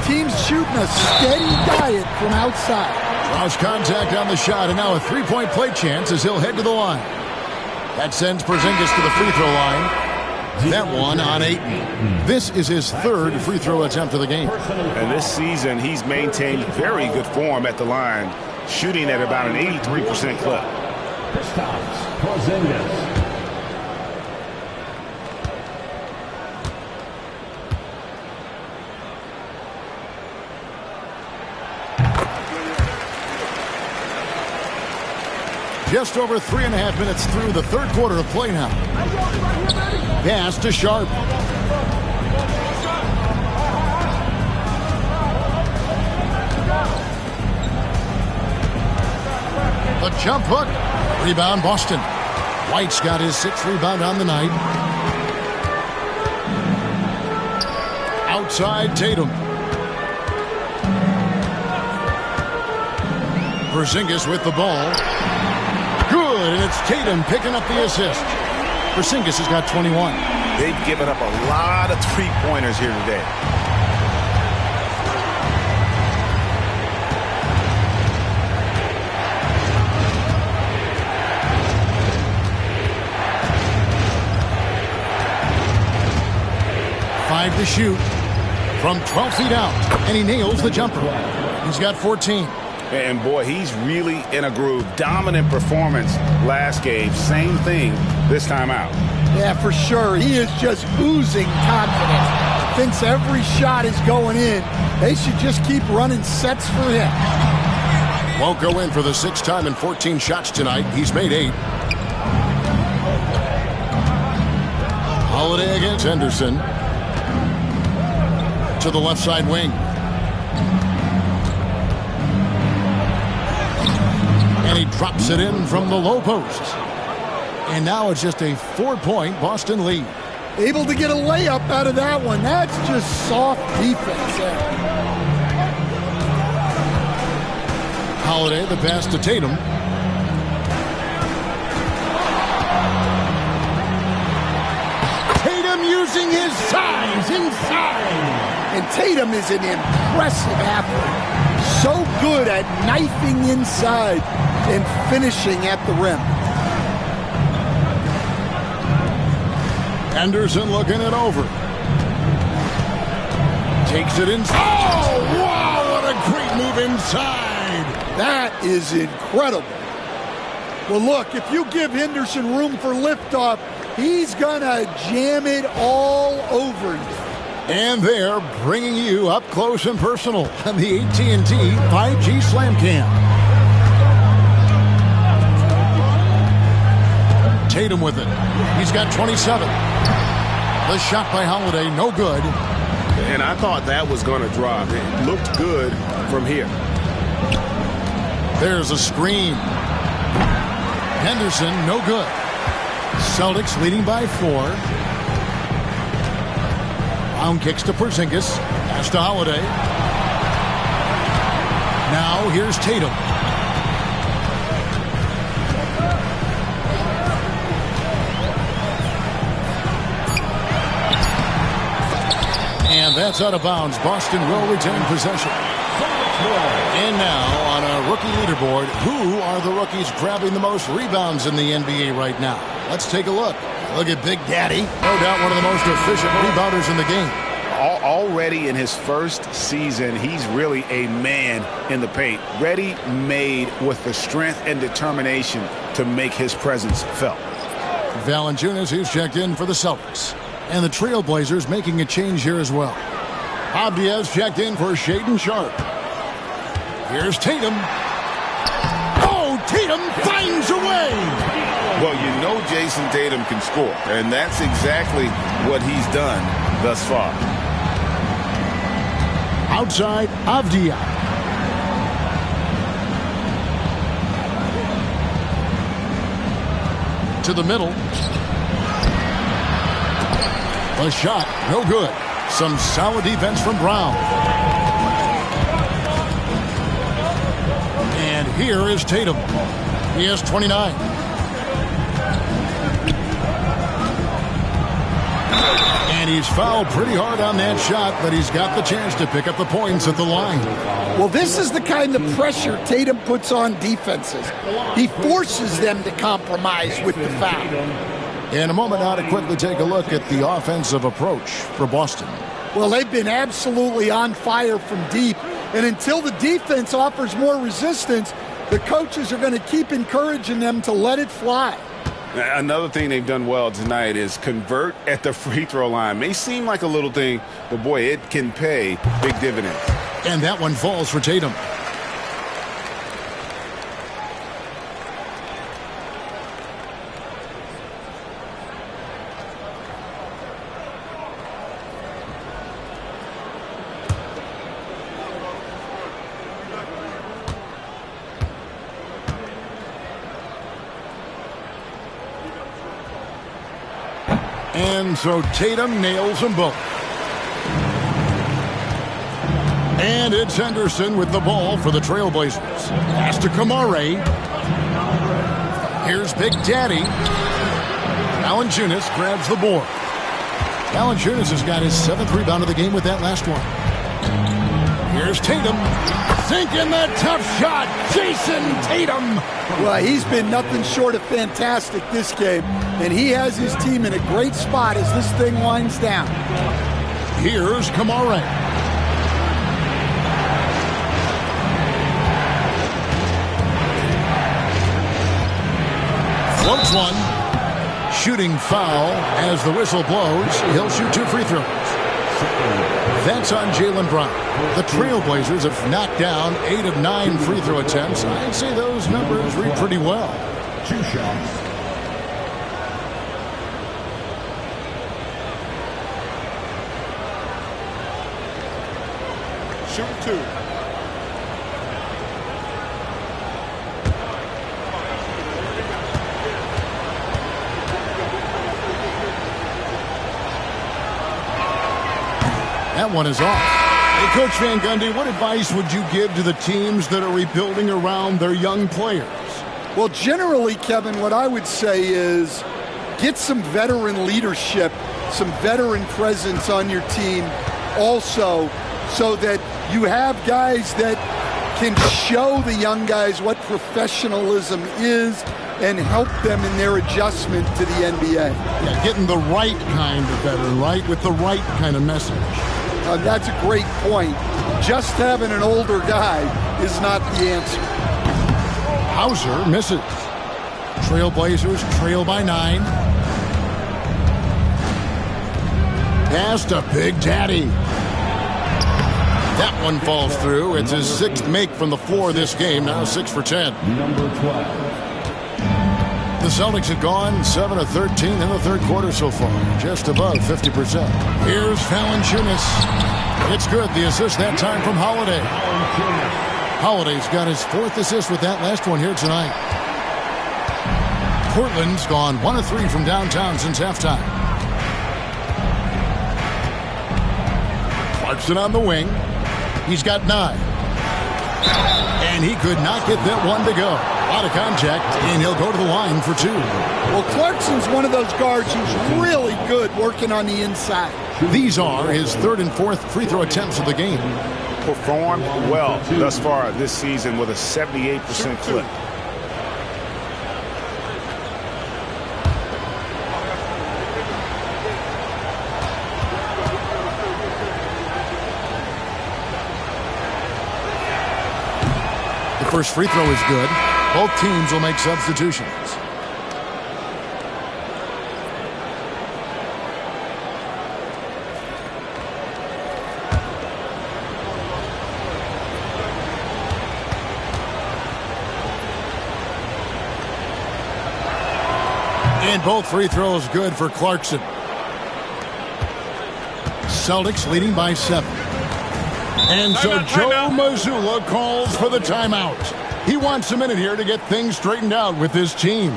Teams shooting a steady diet from outside. Cross contact on the shot, and now a three-point play chance as he'll head to the line. That sends Porzingis to the free throw line. That one on Ayton. This is his third free throw attempt of the game. And this season, he's maintained very good form at the line, shooting at about an 83% clip. Porzingis. Just over 3.5 minutes through the third quarter of play now. Pass to Sharp. The jump hook. Rebound Boston. White's got his 6th rebound on the night. Outside Tatum. Porzingis with the ball. Good, and it's Tatum picking up the assist. Porzingis has got 21. They've given up a lot of three-pointers here today. Five to shoot from 12 feet out, and he nails the jumper. He's got 14. And boy, he's really in a groove. Dominant performance last game. Same thing this time out. Yeah, for sure. He is just oozing confidence. Thinks every shot is going in. They should just keep running sets for him. Won't go in for the 6th time in 14 shots tonight. He's made 8. Holiday against Henderson. To the left side wing. And he drops it in from the low post. And now it's just a 4-point Boston lead. Able to get a layup out of that one. That's just soft defense there. Holiday, the pass to Tatum. Tatum using his size inside. And Tatum is an impressive athlete. So good at knifing inside and finishing at the rim. Anderson looking it over. Takes it inside. Oh, wow, what a great move inside. That is incredible. Well, look, if you give Henderson room for liftoff, he's going to jam it all over you. And they're bringing you up close and personal on the AT&T 5G Slam Cam. Tatum with it. He's got 27. The shot by Holiday, no good. And I thought that was going to drop. It looked good from here. There's a screen. Henderson, no good. Celtics leading by 4. Brown kicks to Porzingis. Pass to Holiday. Now here's Tatum. And that's out of bounds. Boston will retain possession. And now on a rookie leaderboard, who are the rookies grabbing the most rebounds in the NBA right now? Let's take a look. Look at Big Daddy. No doubt one of the most efficient rebounders in the game. Already in his first season, he's really a man in the paint. Ready-made with the strength and determination to make his presence felt. Valanciunas, who's checked in for the Celtics. And the Trailblazers making a change here as well. Abdias checked in for Shaedon Sharpe. Here's Tatum. Oh, Tatum finds a way. Well, you know Jason Tatum can score, and that's exactly what he's done thus far. Outside, Avdia. To the middle. The shot, no good. Some solid defense from Brown. And here is Tatum. He has 29. And he's fouled pretty hard on that shot, but he's got the chance to pick up the points at the line. Well, this is the kind of pressure Tatum puts on defenses. He forces them to compromise with the foul. In a moment now to quickly take a look at the offensive approach for Boston. Well, they've been absolutely on fire from deep. And until the defense offers more resistance, the coaches are going to keep encouraging them to let it fly. Another thing they've done well tonight is convert at the free throw line. May seem like a little thing, but boy, it can pay big dividends. And that one falls for Tatum. And so Tatum nails them both. And it's Henderson with the ball for the Trailblazers. Pass to Kamare. Here's Big Daddy. Valanciunas grabs the board. Valanciunas has got his 7th rebound of the game with that last one. Here's Tatum. Sinking that tough shot. Jason Tatum. Well, he's been nothing short of fantastic this game, and he has his team in a great spot as this thing winds down. Here's Kamare. Floats one. Shooting foul as the whistle blows. He'll shoot 2 free throws. That's on Jaylen Brown. The Trailblazers have knocked down 8 of 9 free throw attempts. I'd say those numbers read pretty well. 2 shots. Shoot 2. That one is off. Hey, Coach Van Gundy, what advice would you give to the teams that are rebuilding around their young players? Well, generally, Kevin, what I would say is get some veteran leadership, some veteran presence on your team also, so that you have guys that can show the young guys what professionalism is and help them in their adjustment to the NBA. Yeah, getting the right kind of veteran, right, with the right kind of message. That's a great point. Just having an older guy is not the answer. Hauser misses. Trailblazers trail by 9. Pass to Big Daddy. That one falls through. It's his 6th make from the floor this game. Now 6 for 10. Number 12. The Celtics have gone 7 of 13 in the 3rd quarter so far, just above 50%. Here's Valanciunas. It's good. The assist that time from Holiday. Holiday's got his 4th assist with that last one here tonight. Portland's gone 1 of 3 from downtown since halftime. Clarkson on the wing. He's got 9. And he could not get that one to go. Out of contact, and he'll go to the line for 2. Well, Clarkson's one of those guards who's really good working on the inside. These are his third and fourth free throw attempts of the game. Performed well thus far this season with a 78% clip. The first free throw is good. Both teams will make substitutions. And both free throws good for Clarkson. Celtics leading by 7. And so Joe Mazzulla calls for the timeout. He wants a minute here to get things straightened out with his team.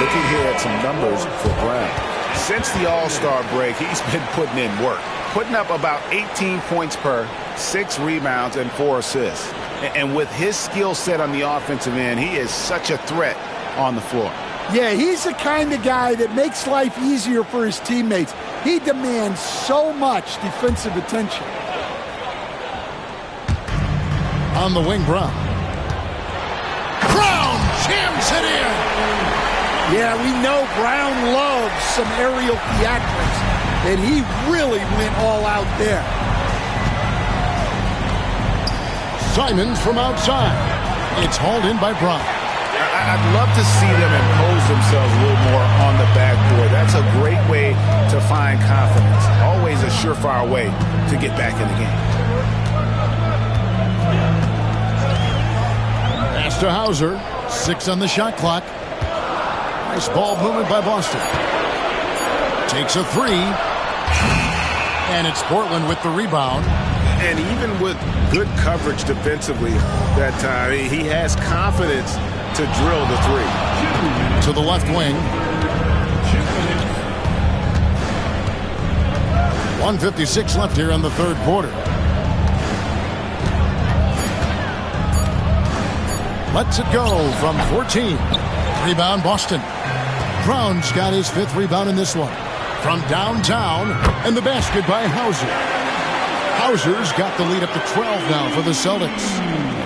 Looking here at some numbers for Brown. Since the All-Star break, he's been putting in work. Putting up about 18 points per, 6 rebounds, and 4 assists. And with his skill set on the offensive end, he is such a threat on the floor. Yeah, he's the kind of guy that makes life easier for his teammates. He demands so much defensive attention. On the wing, Brown. Brown jams it in. Yeah, we know Brown loves some aerial theatrics, and he really went all out there. Simons from outside. It's hauled in by Brown. I'd love to see them impose themselves a little more on the backboard. That's a great way to find confidence. Always a surefire way to get back in the game. Pass to Hauser. 6 on the shot clock. Nice ball movement by Boston. Takes a 3. And it's Portland with the rebound. And even with good coverage defensively that time, he has confidence to drill the 3. To the left wing. 1:56 left here in the third quarter. Lets it go from 14. Rebound Boston. Brown's got his 5th rebound in this one. From downtown, and the basket by Hauser. Hauser's got the lead up to 12 now for the Celtics.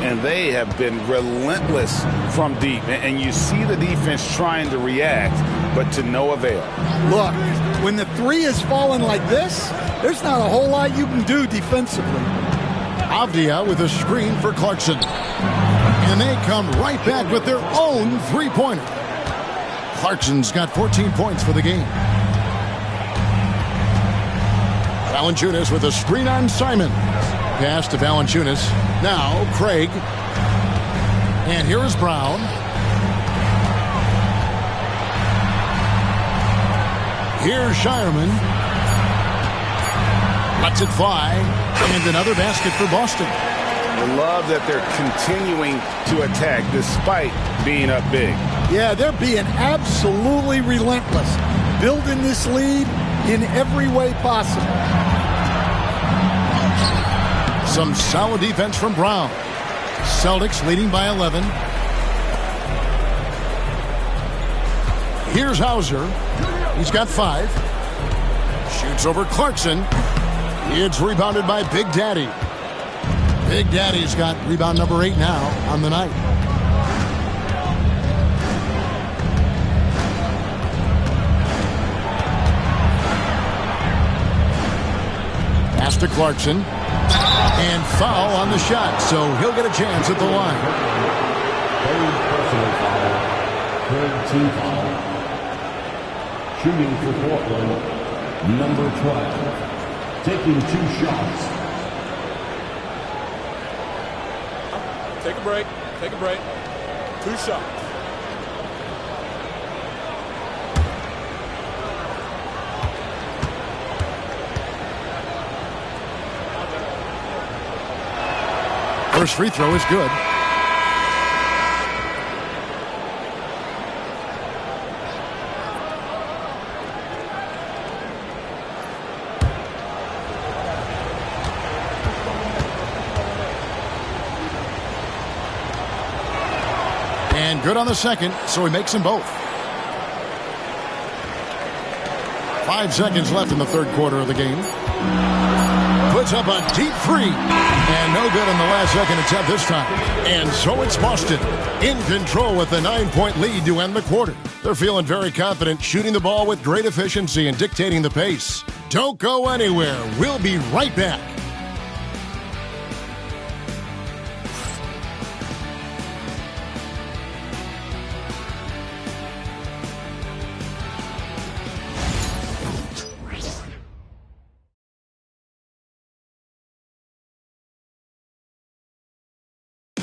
And they have been relentless from deep. And you see the defense trying to react, but to no avail. Look, when the 3 is falling like this, there's not a whole lot you can do defensively. Avdia with a screen for Clarkson. And they come right back with their own 3-pointer. Clarkson's got 14 points for the game. Valanciunas with a screen on Simon. Pass to Valanciunas. Now Craig. And here is Brown. Here's Shireman. Lets it fly. And another basket for Boston. I love that they're continuing to attack despite being up big. Yeah, they're being absolutely relentless. Building this lead in every way possible. Some solid defense from Brown. Celtics leading by 11. Here's Hauser. He's got 5. Shoots over Clarkson. It's rebounded by Big Daddy. Big Daddy's got rebound number 8 now on the night. Pass to Clarkson. And foul on the shot, so he'll get a chance at the line. Third personal foul. Third team foul. Shooting for Portland, number 12. Taking 2 shots. Take a break. Take a break. 2 shots. First free throw is good. And good on the second, so he makes them both. 5 seconds left in the third quarter of the game. Puts up a deep 3. And no good in the last second attempt this time. And so it's Boston in control with a 9-point lead to end the quarter. They're feeling very confident, shooting the ball with great efficiency and dictating the pace. Don't go anywhere. We'll be right back.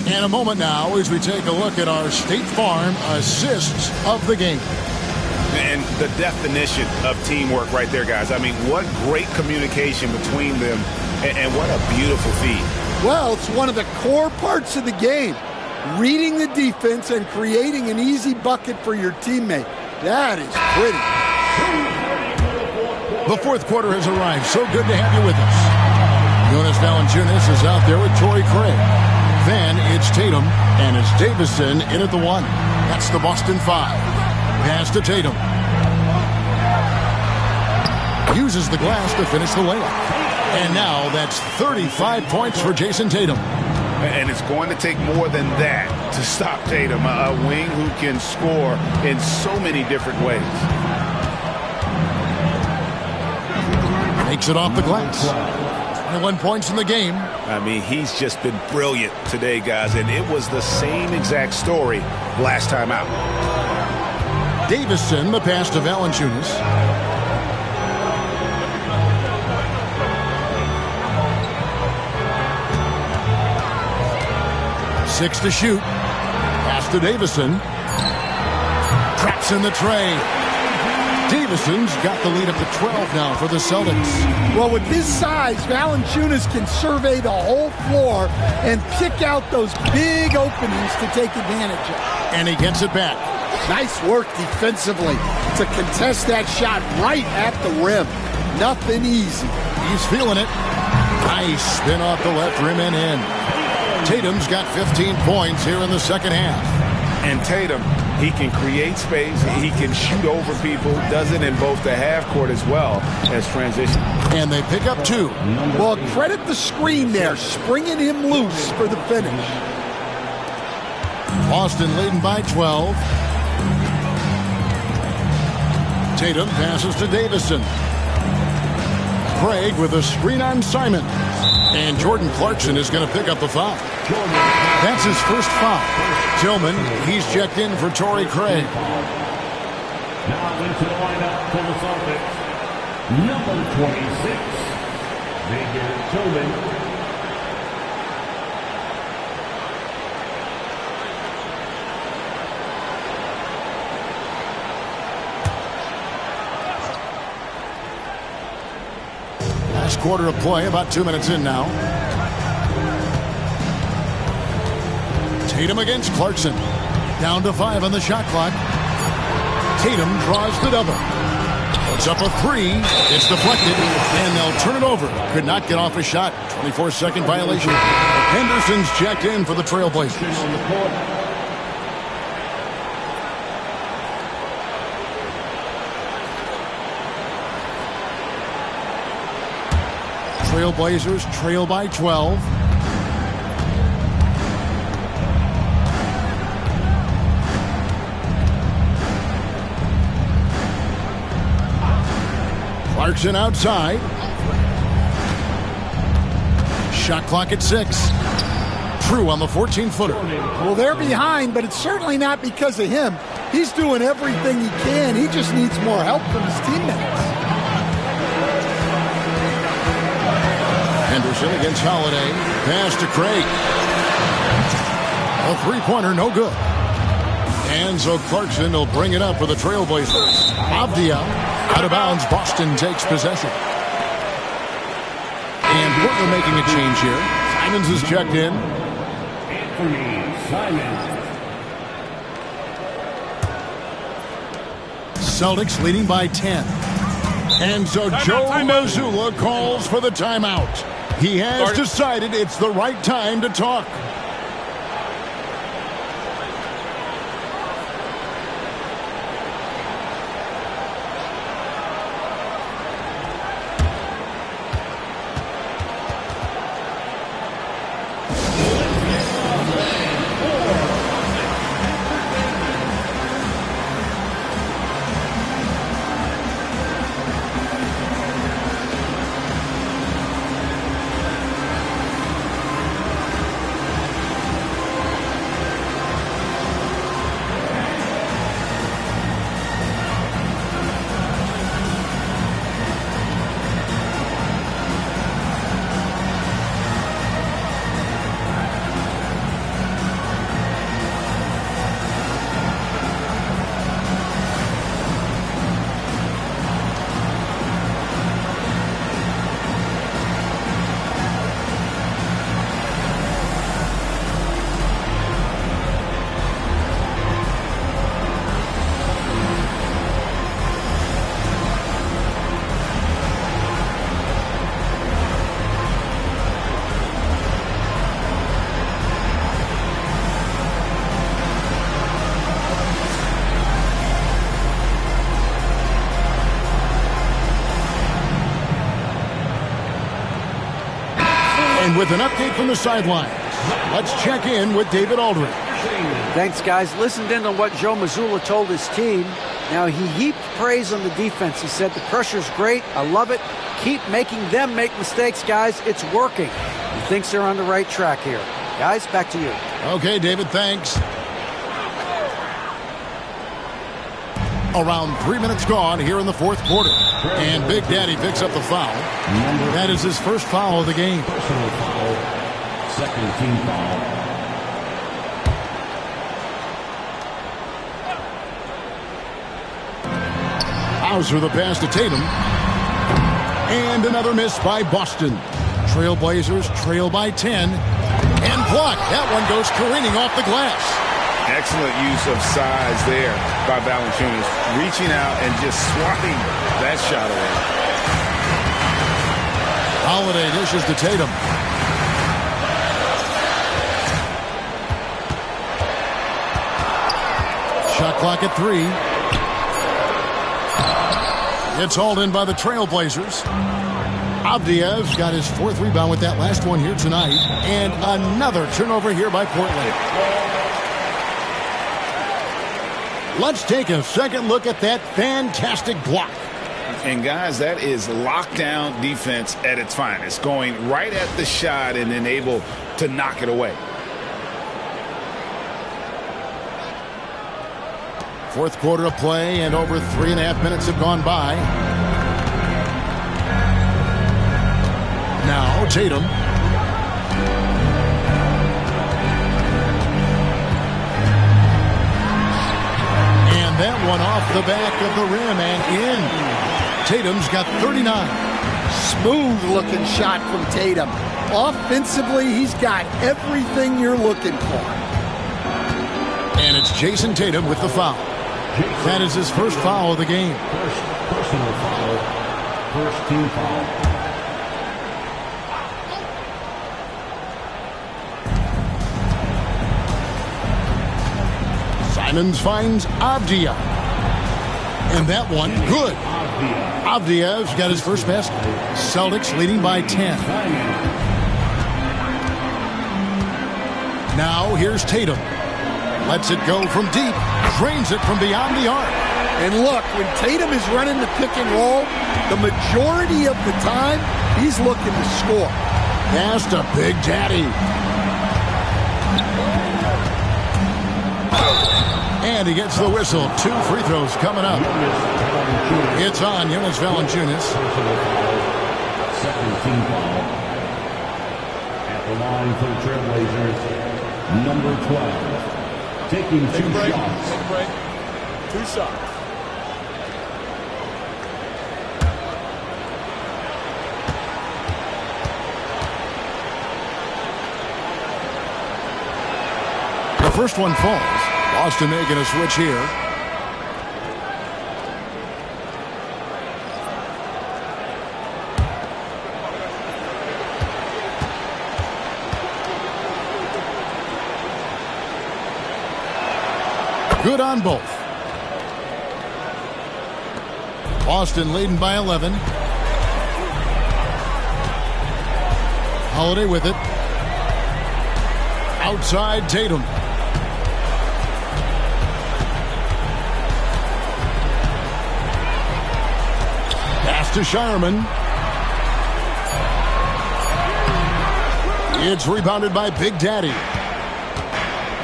In a moment now as we take a look at our State Farm assists of the game. And the definition of teamwork right there, guys. I mean, what great communication between them, and what a beautiful feed. Well, it's one of the core parts of the game. Reading the defense and creating an easy bucket for your teammate. That is pretty. The fourth quarter has arrived. So good to have you with us. Jonas Valanciunas is out there with Torrey Craig. Then it's Tatum, and it's Davison in at the 1. That's the Boston 5. Pass to Tatum. Uses the glass to finish the layup. And now that's 35 points for Jason Tatum. And it's going to take more than that to stop Tatum, a wing who can score in so many different ways. Makes it off the glass. 21 points in the game. I mean, he's just been brilliant today, guys, and it was the same exact story last time out. Davison, the pass to Valanciunas. Six to shoot. Pass to Davison. Traps in the tray. Davison's got the lead up to 12 now for the Celtics. Well, with his size, Valanciunas can survey the whole floor and pick out those big openings to take advantage of. And he gets it back. Nice work defensively to contest that shot right at the rim. Nothing easy. He's feeling it. Nice spin off the left rim and in. Tatum's got 15 points here in the second half. And Tatum, he can create space, he can shoot over people, does it in both the half court as well as transition. And they pick up 2. Well, credit the screen there, springing him loose for the finish. Boston leading by 12. Tatum passes to Davison. Craig with a screen on Simon. And Jordan Clarkson is going to pick up the foul. That's his first foul. Tillman, he's checked in for Torrey Craig. Now into the lineup for the Celtics, number 26, Xavier Tillman. Last quarter of play, about 2 minutes in now. Tatum against Clarkson. Down to 5 on the shot clock. Tatum draws the double. Puts up a three. It's deflected, and they'll turn it over. Could not get off a shot. 24-second violation. Henderson's checked in for the Trailblazers. On the court. Trailblazers trail by 12. Clarkson outside. Shot clock at 6. True on the 14-footer. Well, they're behind, but it's certainly not because of him. He's doing everything he can. He just needs more help from his teammates. Henderson against Holiday. Pass to Craig. A three-pointer, no good. And so Clarkson will bring it up for the Trailblazers. Avdia out of bounds. Boston takes possession. And Portland making a change here. Simons is checked in. Anthony Simons. Celtics leading by 10. And so Joe Mazzulla calls for the timeout. He has decided it's the right time to talk. And with an update from the sidelines, let's check in with David Aldridge. Thanks, guys. Listened in on what Joe Mazzulla told his team. Now, he heaped praise on the defense. He said, the pressure's great. I love it. Keep making them make mistakes, guys. It's working. He thinks they're on the right track here. Guys, back to you. Okay, David, thanks. Around 3 minutes gone here in the fourth quarter. And Big Daddy picks up the foul. That is his first foul of the game. Personal foul. Second team foul. Hauser the pass to Tatum. And another miss by Boston. Trailblazers trail by 10. And blocked. That one goes careening off the glass. Excellent use of size there by Valanciunas, reaching out and just swatting that shot away. Holiday dishes to Tatum. Shot clock at 3. It's hauled in by the Trailblazers. Avdia's got his fourth rebound with that last one here tonight. And another turnover here by Portland. Let's take a second look at that fantastic block. And, guys, that is lockdown defense at its finest, going right at the shot and then able to knock it away. Fourth quarter of play, and over 3.5 minutes have gone by. Now, Tatum. That one off the back of the rim and in. Tatum's got 39. Smooth-looking shot from Tatum. Offensively, he's got everything you're looking for. And it's Jason Tatum with the foul. That is his first foul of the game. Personal foul. First team foul. Simons finds Avdia. And that one, good. Avdia's got his first basket. Celtics leading by 10. Now here's Tatum. Lets it go from deep. Drains it from beyond the arc. And look, when Tatum is running the pick and roll, the majority of the time, he's looking to score. Pass to Big Daddy. And he gets the whistle. 2 free throws coming up. It's on Jonas Valanciunas. Second team foul. At the line for the Trailblazers, number 12. Taking 2 shots. Take a break. 2 shots. The first one falls. Boston making a switch here. Good on both. Boston leading by 11. Holiday with it. Outside Tatum. Pass to Shireman. It's rebounded by Big Daddy.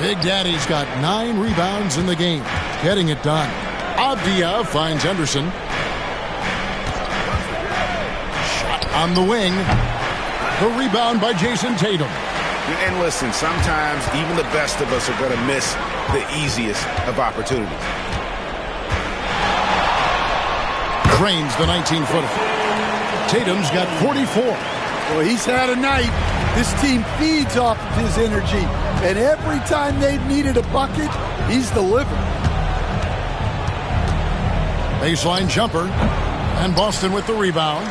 Big Daddy's got 9 rebounds in the game. Getting it done. Avdia finds Henderson. Shot on the wing. The rebound by Jason Tatum. And listen, sometimes even the best of us are going to miss the easiest of opportunities. Drains the 19-footer. Tatum's got 44. Well, he's had a night. This team feeds off of his energy. And every time they've needed a bucket, he's delivered. Baseline jumper. And Boston with the rebound.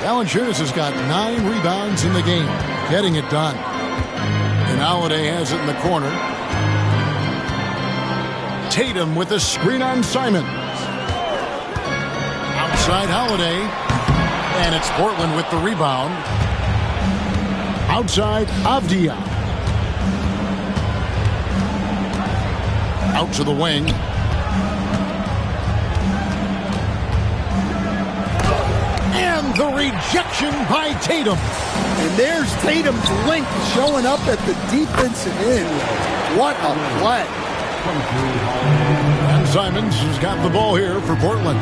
Valanciunas has got 9 rebounds in the game. Getting it done. And Holiday has it in the corner. Tatum with a screen on Simons. Outside Holiday. And it's Portland with the rebound. Outside Avdia. Out to the wing. And the rejection by Tatum. And there's Tatum's length showing up at the defensive end. What a play. And Simons has got the ball here for Portland.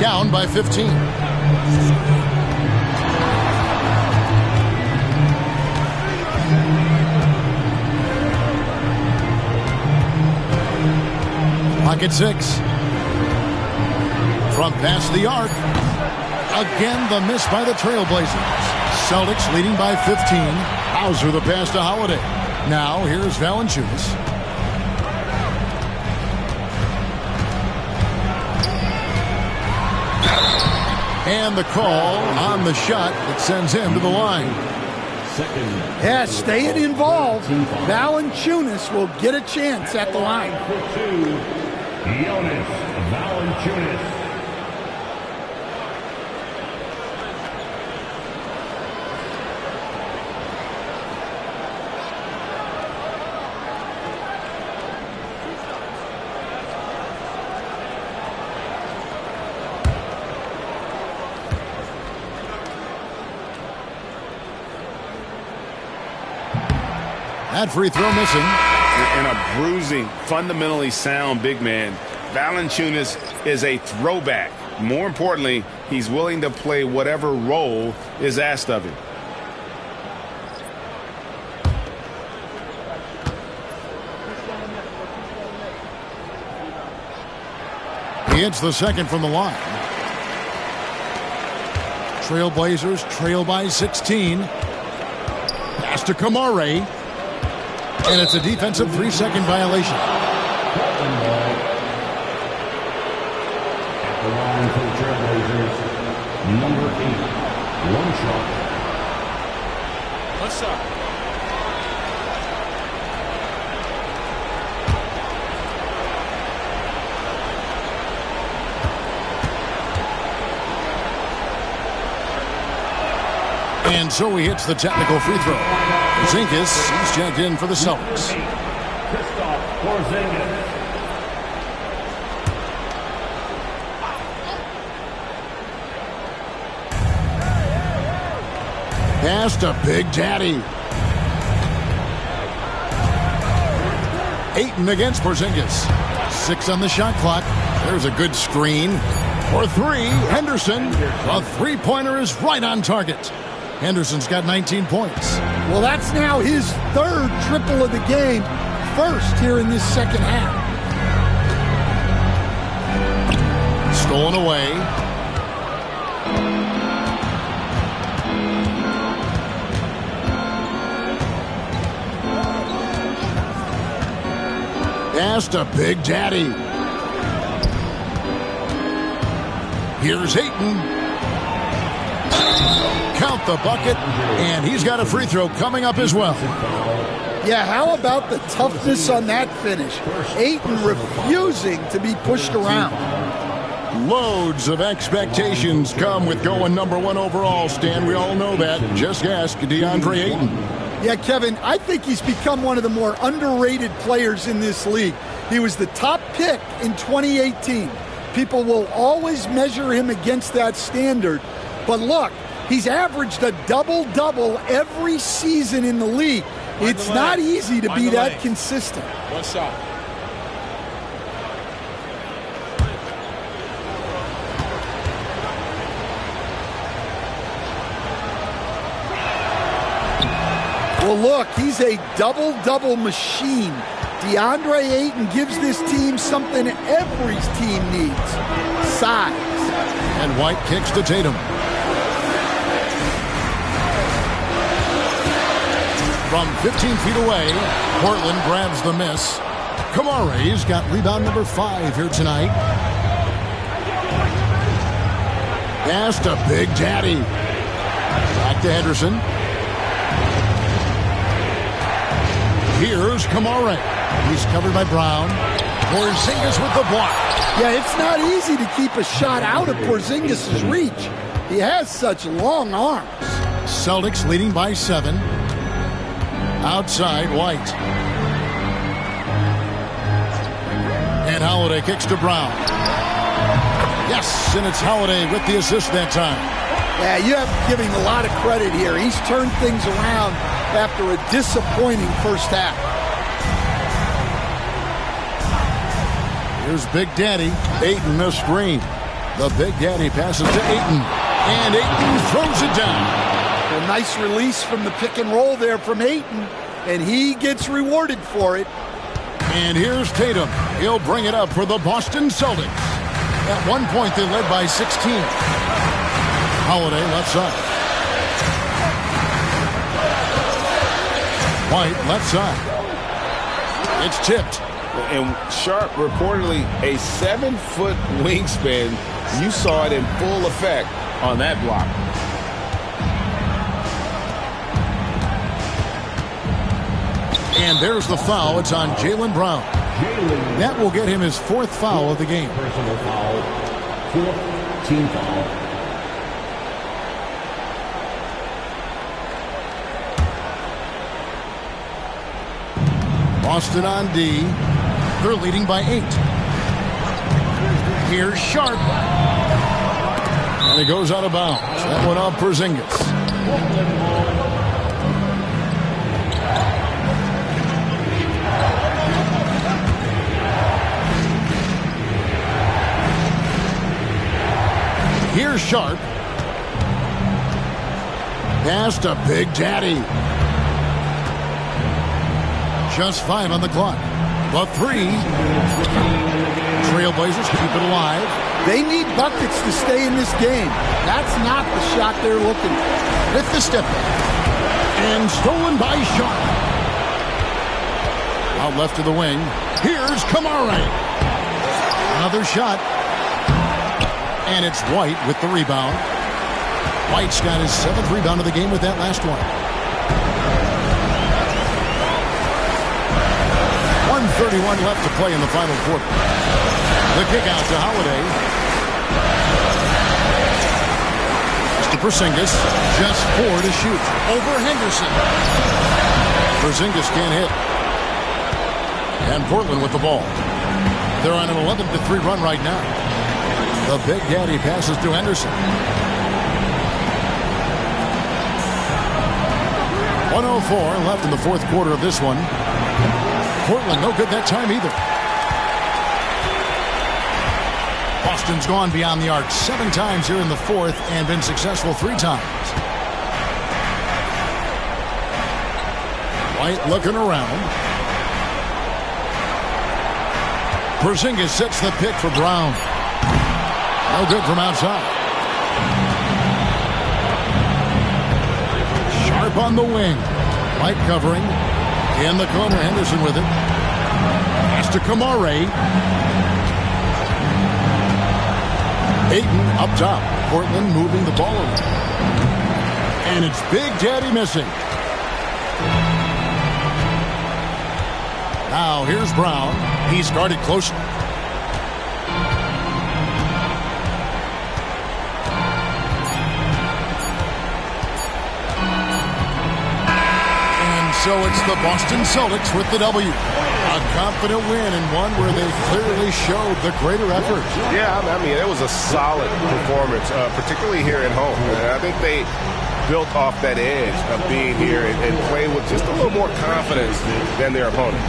Down by 15. Pocket 6. From past the arc. Again, the miss by the Trailblazers. Celtics leading by 15. Hauser the pass to Holiday. Now here's Valanciunas. And the call on the shot that sends him to the line. Yeah, staying involved. Valanciunas will get a chance at the line. Jonas Valanciunas. That free throw missing. And a bruising, fundamentally sound big man. Valanciunas is a throwback. More importantly, he's willing to play whatever role is asked of him. He hits the second from the line. Trailblazers trail by 16. Pass to Kamare. And it's a defensive 3-second violation. the line for the Trailblazers, number 8, one shot. What's up? And so he hits the technical free throw. Porzingis, he's checked in for the Celtics. Pass to Big Daddy. Ayton against Porzingis. 6 on the shot clock. There's a good screen. For 3, Henderson. A three-pointer is right on target. Henderson's got 19 points. Well, that's now his 3rd triple of the game. First here in this second half. Stolen away. Pass to Big Daddy. Here's Ayton. Count the bucket, and he's got a free throw coming up as well. Yeah, how about the toughness on that finish? Ayton refusing to be pushed around. Loads of expectations come with going number 1 overall, Stan. We all know that. Just ask DeAndre Ayton. Yeah, Kevin, I think he's become one of the more underrated players in this league. He was the top pick in 2018. People will always measure him against that standard. But look, he's averaged a double-double every season in the league. It's not easy to be that consistent. One shot. Well, look, he's a double-double machine. DeAndre Ayton gives this team something every team needs: size. And White kicks to Tatum. From 15 feet away, Portland grabs the miss. Kamare's got rebound number 5 here tonight. Pass to Big Daddy. Back to Henderson. Here's Kamare. He's covered by Brown. Porzingis with the block. Yeah, it's not easy to keep a shot out of Porzingis' reach. He has such long arms. Celtics leading by 7. Outside, White. And Holiday kicks to Brown. Yes, and it's Holiday with the assist that time. Yeah, you have to give him a lot of credit here. He's turned things around after a disappointing first half. Here's Big Daddy. Ayton the screen. The Big Daddy passes to Ayton. And Ayton throws it down. A nice release from the pick and roll there from Ayton, and he gets rewarded for it. And here's Tatum. He'll bring it up for the Boston Celtics. At one point, they led by 16. Holiday left side. White left side. It's tipped. And Sharp reportedly a 7-foot wingspan. You saw it in full effect on that block. And there's the foul. It's on Jaylen Brown. That will get him his 4th foul of the game. Personal foul, 4th team foul. Boston on D. They're leading by 8. Here's Sharp. And it goes out of bounds. That went off Porzingis. Here's Sharp. Pass to Big Daddy. Just 5 on the clock. The 3. Trailblazers keep it alive. They need buckets to stay in this game. That's not the shot they're looking for. With the step back. And stolen by Sharp. Out left to the wing. Here's Kamare. Another shot. And it's White with the rebound. White's got his 7th rebound of the game with that last one. 1:31 left to play in the final quarter. The kick out to Holiday. To Porzingis, just 4 to shoot. Over Henderson. Porzingis can't hit. And Portland with the ball. They're on an 11-3 run right now. The Big Daddy passes to Henderson. 1:04 left in the 4th quarter of this one. Portland no good that time either. Boston's gone beyond the arc 7 times here in the 4th and been successful 3 times. White looking around. Porzingis sets the pick for Brown. No good from outside. Sharp on the wing. White covering. In the corner, Henderson with it. Pass to Kamare. Ayton up top. Portland moving the ball over. And it's Big Daddy missing. Now here's Brown. He's guarded closely. And so it's the Boston Celtics with the W. A confident win and one where they clearly showed the greater effort. Yeah, I mean, it was a solid performance, particularly here at home. And I think they built off that edge of being here and played with just a little more confidence than their opponent.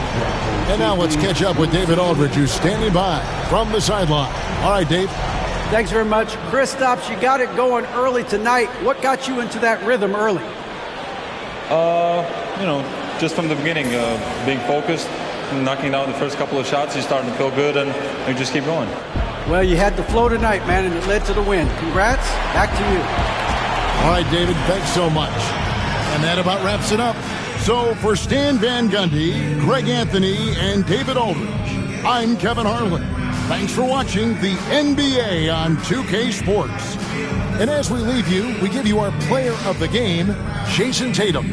And now let's catch up with David Aldridge, who's standing by from the sideline. All right, Dave. Thanks very much. Kristaps, you got it going early tonight. What got you into that rhythm early? Just from the beginning, being focused, knocking down the first couple of shots, you're starting to feel good, and you just keep going. Well, you had the flow tonight, man, and it led to the win. Congrats. Back to you. All right, David, thanks so much. And that about wraps it up. So for Stan Van Gundy, Greg Anthony, and David Aldridge, I'm Kevin Harlan. Thanks for watching the NBA on 2K Sports. And as we leave you, we give you our player of the game, Jason Tatum.